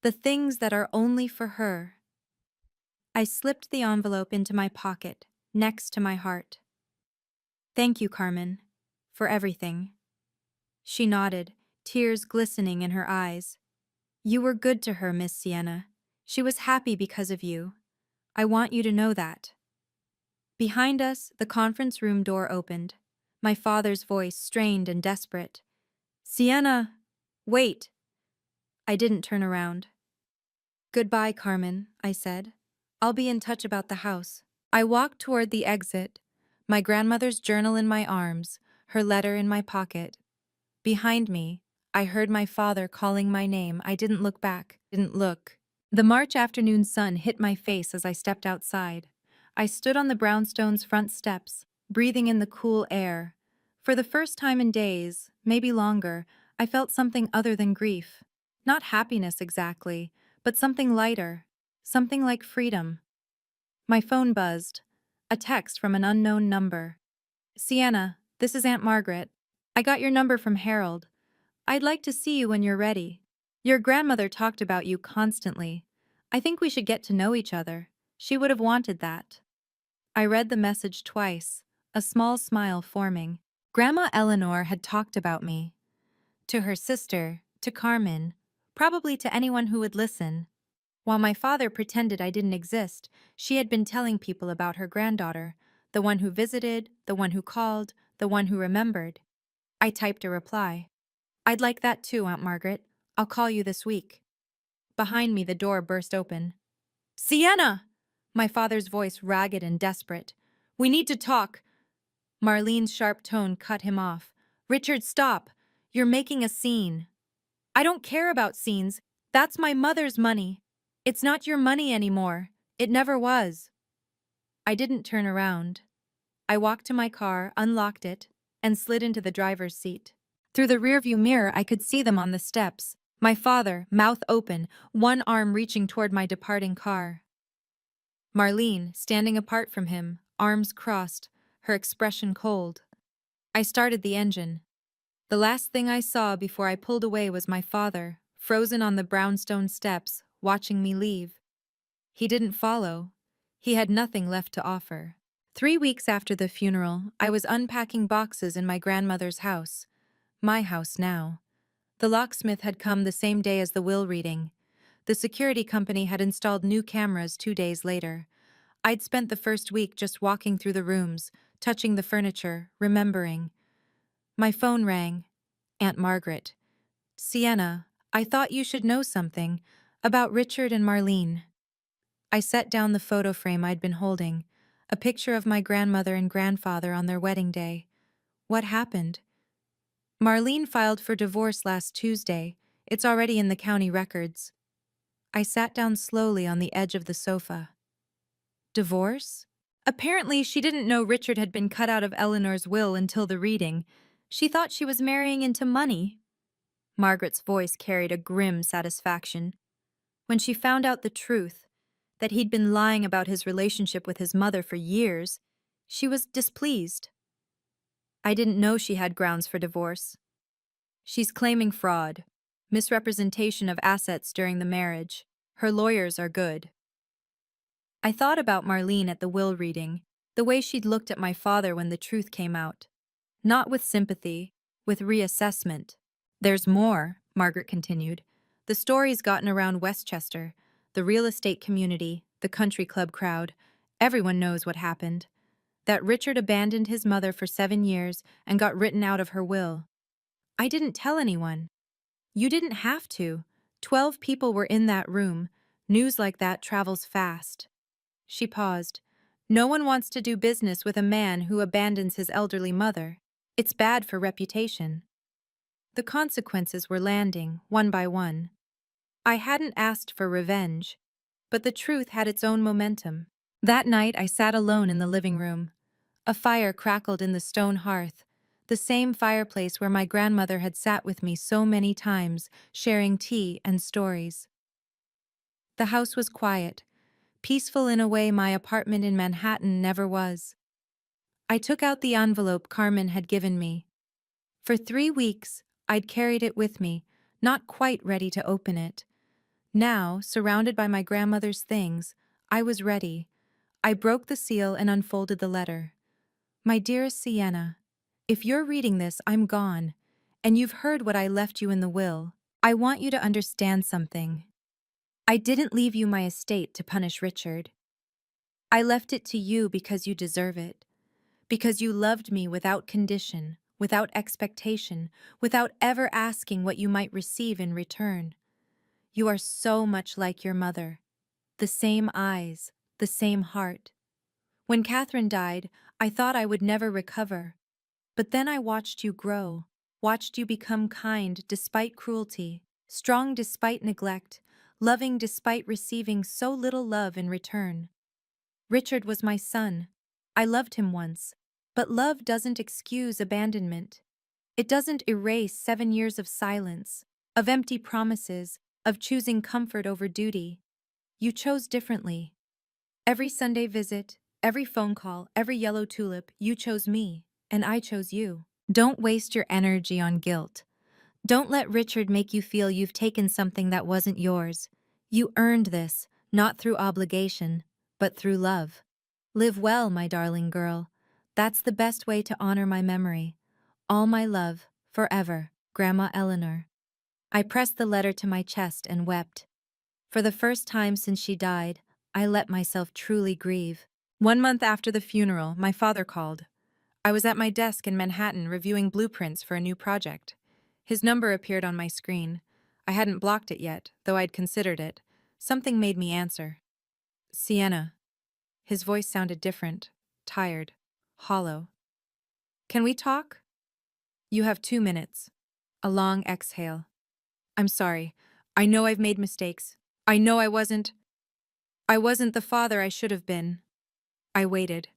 the things that are only for her. I slipped the envelope into my pocket, next to my heart. Thank you, Carmen, for everything. She nodded, tears glistening in her eyes. You were good to her, Miss Sienna. She was happy because of you. I want you to know that. Behind us, the conference room door opened. My father's voice strained and desperate. Sienna! Wait! I didn't turn around. Goodbye, Carmen, I said. I'll be in touch about the house. I walked toward the exit, my grandmother's journal in my arms, her letter in my pocket. Behind me, I heard my father calling my name. I didn't look back, didn't look. The March afternoon sun hit my face as I stepped outside. I stood on the brownstone's front steps, breathing in the cool air. For the first time in days, maybe longer, I felt something other than grief. Not happiness exactly, but something lighter, something like freedom. My phone buzzed. A text from an unknown number. Sienna, this is Aunt Margaret. I got your number from Harold. I'd like to see you when you're ready. Your grandmother talked about you constantly. I think we should get to know each other. She would have wanted that. I read the message twice, a small smile forming. Grandma Eleanor had talked about me. To her sister, to Carmen, probably to anyone who would listen. While my father pretended I didn't exist, she had been telling people about her granddaughter, the one who visited, the one who called, the one who remembered. I typed a reply. I'd like that too, Aunt Margaret. I'll call you this week. Behind me, the door burst open. Sienna! My father's voice ragged and desperate. We need to talk. Marlene's sharp tone cut him off. Richard, stop. You're making a scene. I don't care about scenes. That's my mother's money. It's not your money anymore. It never was. I didn't turn around. I walked to my car, unlocked it, and slid into the driver's seat. Through the rearview mirror, I could see them on the steps. My father, mouth open, one arm reaching toward my departing car. Marlene, standing apart from him, arms crossed, her expression cold. I started the engine. The last thing I saw before I pulled away was my father, frozen on the brownstone steps, watching me leave. He didn't follow. He had nothing left to offer. 3 weeks after the funeral, I was unpacking boxes in my grandmother's house. My house now. The locksmith had come the same day as the will reading. The security company had installed new cameras 2 days later. I'd spent the first week just walking through the rooms, touching the furniture, remembering. My phone rang. Aunt Margaret. Sienna, I thought you should know something about Richard and Marlene. I set down the photo frame I'd been holding, a picture of my grandmother and grandfather on their wedding day. What happened? Marlene filed for divorce last Tuesday. It's already in the county records. I sat down slowly on the edge of the sofa. Divorce? Apparently, she didn't know Richard had been cut out of Eleanor's will until the reading. She thought she was marrying into money. Margaret's voice carried a grim satisfaction. When she found out the truth, that he'd been lying about his relationship with his mother for years, she was displeased. I didn't know she had grounds for divorce. She's claiming fraud, misrepresentation of assets during the marriage. Her lawyers are good. I thought about Marlene at the will reading, the way she'd looked at my father when the truth came out. Not with sympathy, with reassessment. There's more, Margaret continued. The story's gotten around Westchester, the real estate community, the country club crowd. Everyone knows what happened. That Richard abandoned his mother for 7 years and got written out of her will. I didn't tell anyone. You didn't have to. 12 people were in that room. News like that travels fast. She paused. No one wants to do business with a man who abandons his elderly mother. It's bad for reputation. The consequences were landing, one by one. I hadn't asked for revenge, but the truth had its own momentum. That night I sat alone in the living room. A fire crackled in the stone hearth, the same fireplace where my grandmother had sat with me so many times, sharing tea and stories. The house was quiet, peaceful in a way my apartment in Manhattan never was. I took out the envelope Carmen had given me. For 3 weeks, I'd carried it with me, not quite ready to open it. Now, surrounded by my grandmother's things, I was ready. I broke the seal and unfolded the letter. My dearest Sienna, if you're reading this, I'm gone, and you've heard what I left you in the will. I want you to understand something. I didn't leave you my estate to punish Richard. I left it to you because you deserve it. Because you loved me without condition, without expectation, without ever asking what you might receive in return. You are so much like your mother. The same eyes, the same heart. When Catherine died, I thought I would never recover. But then I watched you grow, watched you become kind despite cruelty, strong despite neglect, loving despite receiving so little love in return. Richard was my son. I loved him once. But love doesn't excuse abandonment. It doesn't erase 7 years of silence, of empty promises, of choosing comfort over duty. You chose differently. Every Sunday visit, every phone call, every yellow tulip, you chose me, and I chose you. Don't waste your energy on guilt. Don't let Richard make you feel you've taken something that wasn't yours. You earned this, not through obligation, but through love. Live well, my darling girl. That's the best way to honor my memory. All my love, forever, Grandma Eleanor. I pressed the letter to my chest and wept. For the first time since she died, I let myself truly grieve. 1 month after the funeral, my father called. I was at my desk in Manhattan reviewing blueprints for a new project. His number appeared on my screen. I hadn't blocked it yet, though I'd considered it. Something made me answer. Sienna. His voice sounded different, tired, hollow. Can we talk? You have 2 minutes. A long exhale. I'm sorry. I know I've made mistakes. I know I wasn't the father I should have been. I waited.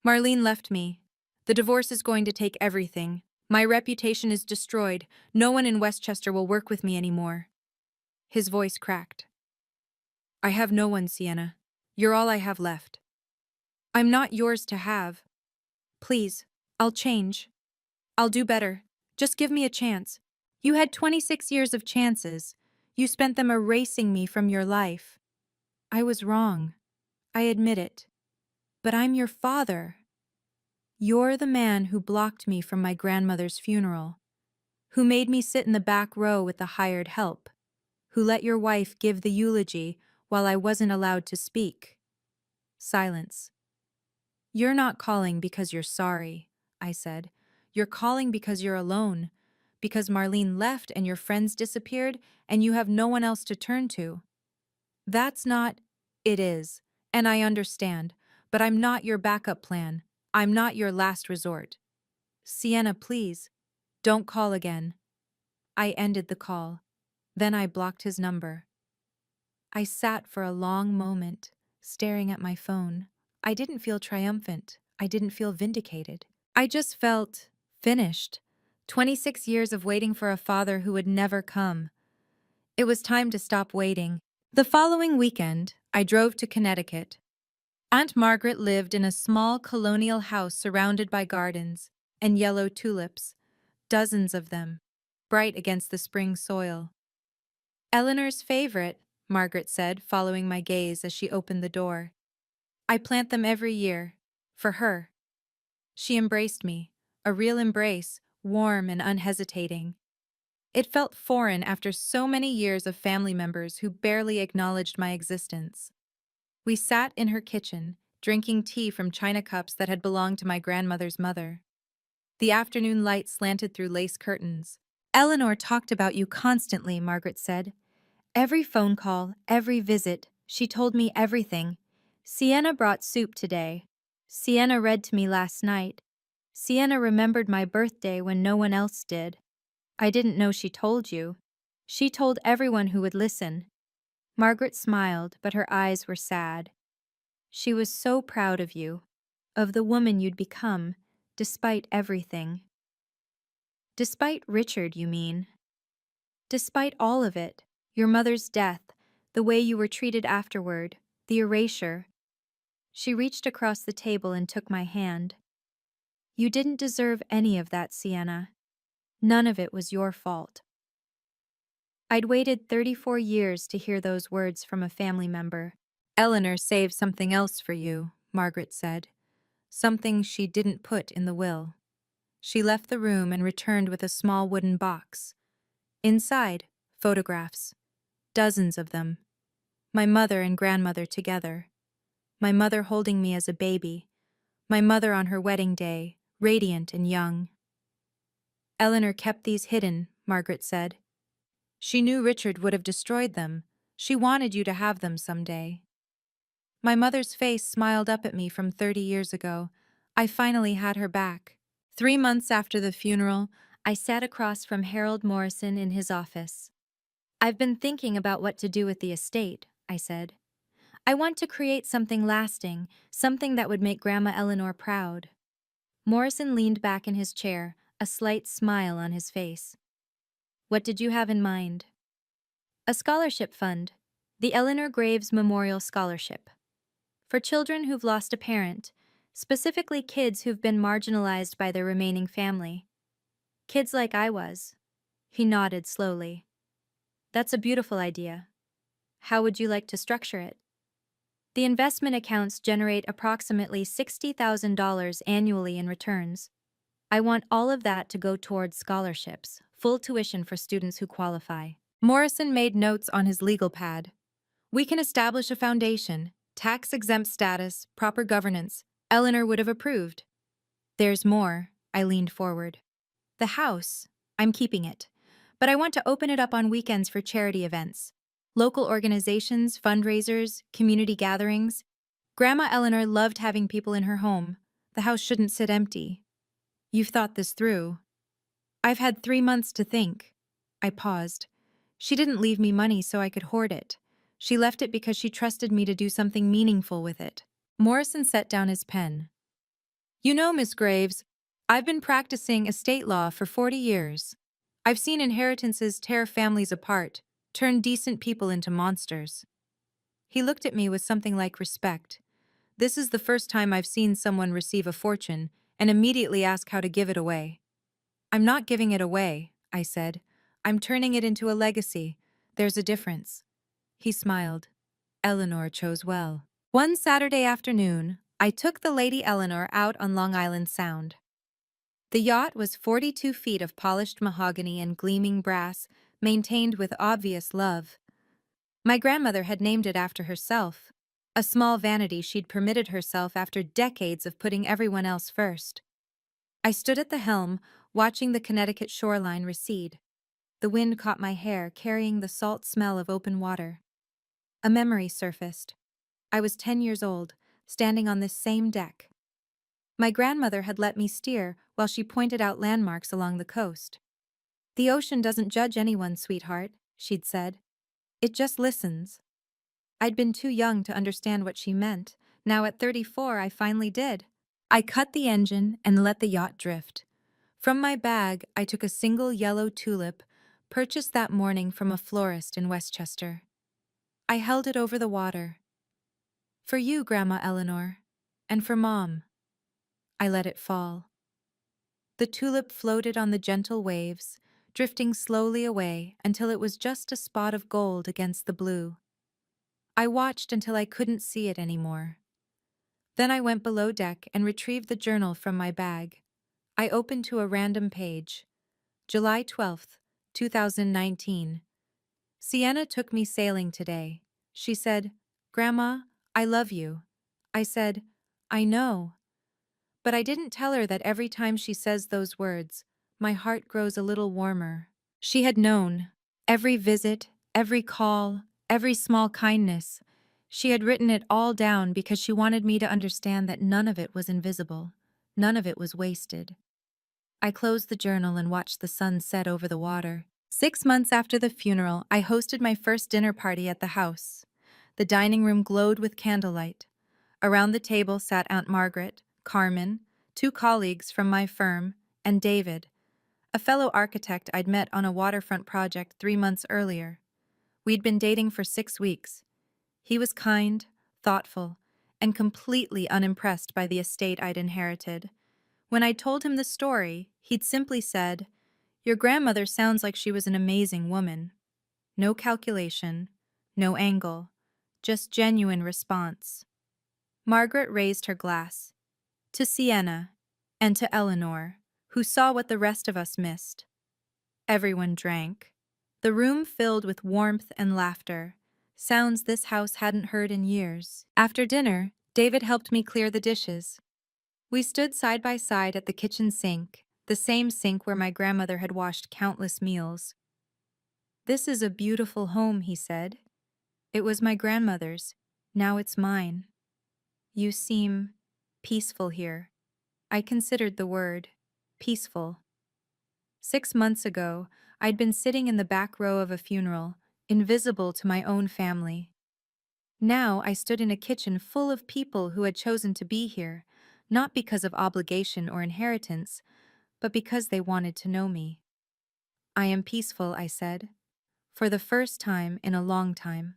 Marlene left me. The divorce is going to take everything. My reputation is destroyed. No one in Westchester will work with me anymore. His voice cracked. I have no one, Sienna. You're all I have left. I'm not yours to have. Please, I'll change. I'll do better. Just give me a chance. You had 26 years of chances. You spent them erasing me from your life. I was wrong. I admit it. But I'm your father. You're the man who blocked me from my grandmother's funeral, who made me sit in the back row with the hired help, who let your wife give the eulogy while I wasn't allowed to speak. Silence. You're not calling because you're sorry, I said. You're calling because you're alone, because Marlene left and your friends disappeared and you have no one else to turn to. That's not, it is, and I understand, but I'm not your backup plan. I'm not your last resort. Sienna, please, don't call again. I ended the call. Then I blocked his number. I sat for a long moment, staring at my phone. I didn't feel triumphant. I didn't feel vindicated. I just felt finished. 26 years of waiting for a father who would never come. It was time to stop waiting. The following weekend, I drove to Connecticut. Aunt Margaret lived in a small colonial house surrounded by gardens and yellow tulips, dozens of them, bright against the spring soil. Eleanor's favorite, Margaret said, following my gaze as she opened the door. I plant them every year, for her. She embraced me, a real embrace, warm and unhesitating. It felt foreign after so many years of family members who barely acknowledged my existence. We sat in her kitchen, drinking tea from china cups that had belonged to my grandmother's mother. The afternoon light slanted through lace curtains. Eleanor talked about you constantly, Margaret said. Every phone call, every visit, she told me everything. Sienna brought soup today. Sienna read to me last night. Sienna remembered my birthday when no one else did. I didn't know she told you. She told everyone who would listen. Margaret smiled, but her eyes were sad. She was so proud of you, of the woman you'd become, despite everything. Despite Richard, you mean? Despite all of it, your mother's death, the way you were treated afterward, the erasure. She reached across the table and took my hand. You didn't deserve any of that, Sienna. None of it was your fault. I'd waited 34 years to hear those words from a family member. Eleanor saved something else for you, Margaret said. Something she didn't put in the will. She left the room and returned with a small wooden box. Inside, photographs. Dozens of them. My mother and grandmother together. My mother holding me as a baby. My mother on her wedding day, radiant and young. Eleanor kept these hidden, Margaret said. She knew Richard would have destroyed them. She wanted you to have them someday. My mother's face smiled up at me from 30 years ago. I finally had her back. 3 months after the funeral, I sat across from Harold Morrison in his office. I've been thinking about what to do with the estate, I said. I want to create something lasting, something that would make Grandma Eleanor proud. Morrison leaned back in his chair, a slight smile on his face. What did you have in mind? A scholarship fund, the Eleanor Graves Memorial Scholarship. For children who've lost a parent, specifically kids who've been marginalized by their remaining family. Kids like I was. He nodded slowly. That's a beautiful idea. How would you like to structure it? The investment accounts generate approximately $60,000 annually in returns. I want all of that to go towards scholarships, full tuition for students who qualify. Morrison made notes on his legal pad. We can establish a foundation, tax-exempt status, proper governance. Eleanor would have approved. There's more, I leaned forward. The house, I'm keeping it. But I want to open it up on weekends for charity events. Local organizations, fundraisers, community gatherings. Grandma Eleanor loved having people in her home. The house shouldn't sit empty. You've thought this through. I've had 3 months to think. I paused. She didn't leave me money so I could hoard it. She left it because she trusted me to do something meaningful with it. Morrison set down his pen. You know, Miss Graves, I've been practicing estate law for 40 years. I've seen inheritances tear families apart, turn decent people into monsters. He looked at me with something like respect. This is the first time I've seen someone receive a fortune and immediately ask how to give it away. I'm not giving it away, I said. I'm turning it into a legacy. There's a difference. He smiled. Eleanor chose well. One Saturday afternoon, I took the Lady Eleanor out on Long Island Sound. The yacht was 42 feet of polished mahogany and gleaming brass, maintained with obvious love. My grandmother had named it after herself, a small vanity she'd permitted herself after decades of putting everyone else first. I stood at the helm, watching the Connecticut shoreline recede. The wind caught my hair, carrying the salt smell of open water. A memory surfaced. I was 10 years old, standing on this same deck. My grandmother had let me steer while she pointed out landmarks along the coast. The ocean doesn't judge anyone, sweetheart, she'd said. It just listens. I'd been too young to understand what she meant. Now at 34, I finally did. I cut the engine and let the yacht drift. From my bag, I took a single yellow tulip, purchased that morning from a florist in Westchester. I held it over the water. For you, Grandma Eleanor, and for Mom. I let it fall. The tulip floated on the gentle waves, drifting slowly away until it was just a spot of gold against the blue. I watched until I couldn't see it anymore. Then I went below deck and retrieved the journal from my bag. I opened to a random page. July 12th, 2019. Sienna took me sailing today. She said, Grandma, I love you. I said, I know. But I didn't tell her that every time she says those words, my heart grows a little warmer. She had known. Every visit, every call, every small kindness. She had written it all down because she wanted me to understand that none of it was invisible. None of it was wasted. I closed the journal and watched the sun set over the water. 6 months after the funeral, I hosted my first dinner party at the house. The dining room glowed with candlelight. Around the table sat Aunt Margaret, Carmen, two colleagues from my firm, and David, a fellow architect I'd met on a waterfront project 3 months earlier. We'd been dating for 6 weeks. He was kind, thoughtful, and completely unimpressed by the estate I'd inherited. When I told him the story, he'd simply said, "Your grandmother sounds like she was an amazing woman." No calculation, no angle, just genuine response. Margaret raised her glass. To Sienna, and to Eleanor, who saw what the rest of us missed. Everyone drank. The room filled with warmth and laughter, sounds this house hadn't heard in years. After dinner, David helped me clear the dishes. We stood side by side at the kitchen sink, the same sink where my grandmother had washed countless meals. "This is a beautiful home," he said. "It was my grandmother's. Now it's mine. You seem peaceful here." I considered the word peaceful. 6 months ago, I'd been sitting in the back row of a funeral, invisible to my own family. Now I stood in a kitchen full of people who had chosen to be here, not because of obligation or inheritance, but because they wanted to know me. "I am peaceful," I said, "for the first time in a long time."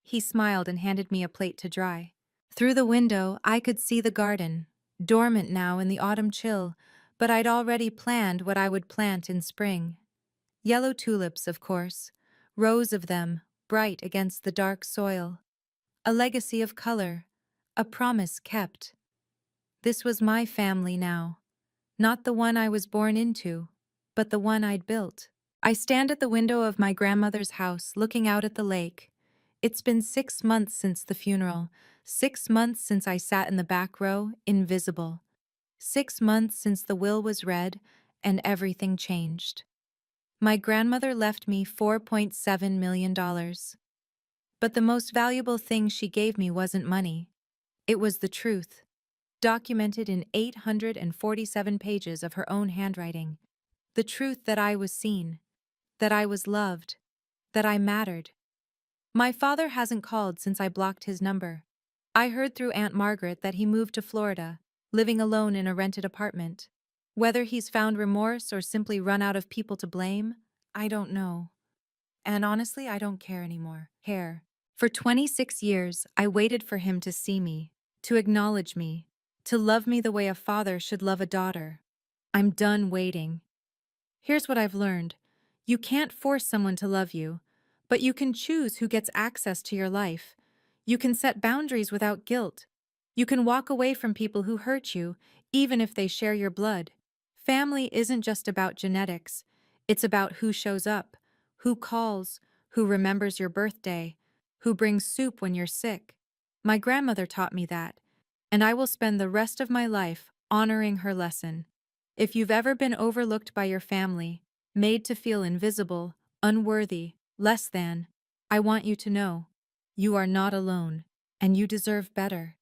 He smiled and handed me a plate to dry. Through the window, I could see the garden, dormant now in the autumn chill, but I'd already planned what I would plant in spring. Yellow tulips, of course, rows of them, bright against the dark soil. A legacy of color, a promise kept. This was my family now, not the one I was born into, but the one I'd built. I stand at the window of my grandmother's house, looking out at the lake. It's been 6 months since the funeral, 6 months since I sat in the back row, invisible. 6 months since the will was read and everything changed. My grandmother left me $4.7 million. But the most valuable thing she gave me wasn't money. It was the truth, documented in 847 pages of her own handwriting. The truth that I was seen, that I was loved, that I mattered. My father hasn't called since I blocked his number. I heard through Aunt Margaret that he moved to Florida, living alone in a rented apartment. Whether he's found remorse or simply run out of people to blame, I don't know. And honestly, I don't care anymore. For 26 years, I waited for him to see me, to acknowledge me, to love me the way a father should love a daughter. I'm done waiting. Here's what I've learned. You can't force someone to love you, but you can choose who gets access to your life. You can set boundaries without guilt. You can walk away from people who hurt you, even if they share your blood. Family isn't just about genetics. It's about who shows up, who calls, who remembers your birthday, who brings soup when you're sick. My grandmother taught me that, and I will spend the rest of my life honoring her lesson. If you've ever been overlooked by your family, made to feel invisible, unworthy, less than, I want you to know, you are not alone, and you deserve better.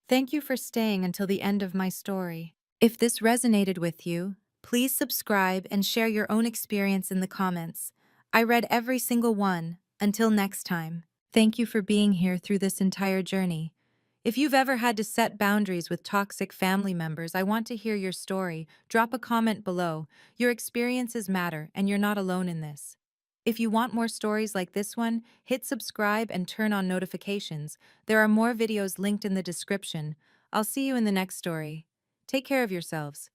Thank you for staying until the end of my story. If this resonated with you, please subscribe and share your own experience in the comments. I read every single one. Until next time, thank you for being here through this entire journey. If you've ever had to set boundaries with toxic family members, I want to hear your story. Drop a comment below. Your experiences matter, and you're not alone in this. If you want more stories like this one, hit subscribe and turn on notifications. There are more videos linked in the description. I'll see you in the next story. Take care of yourselves.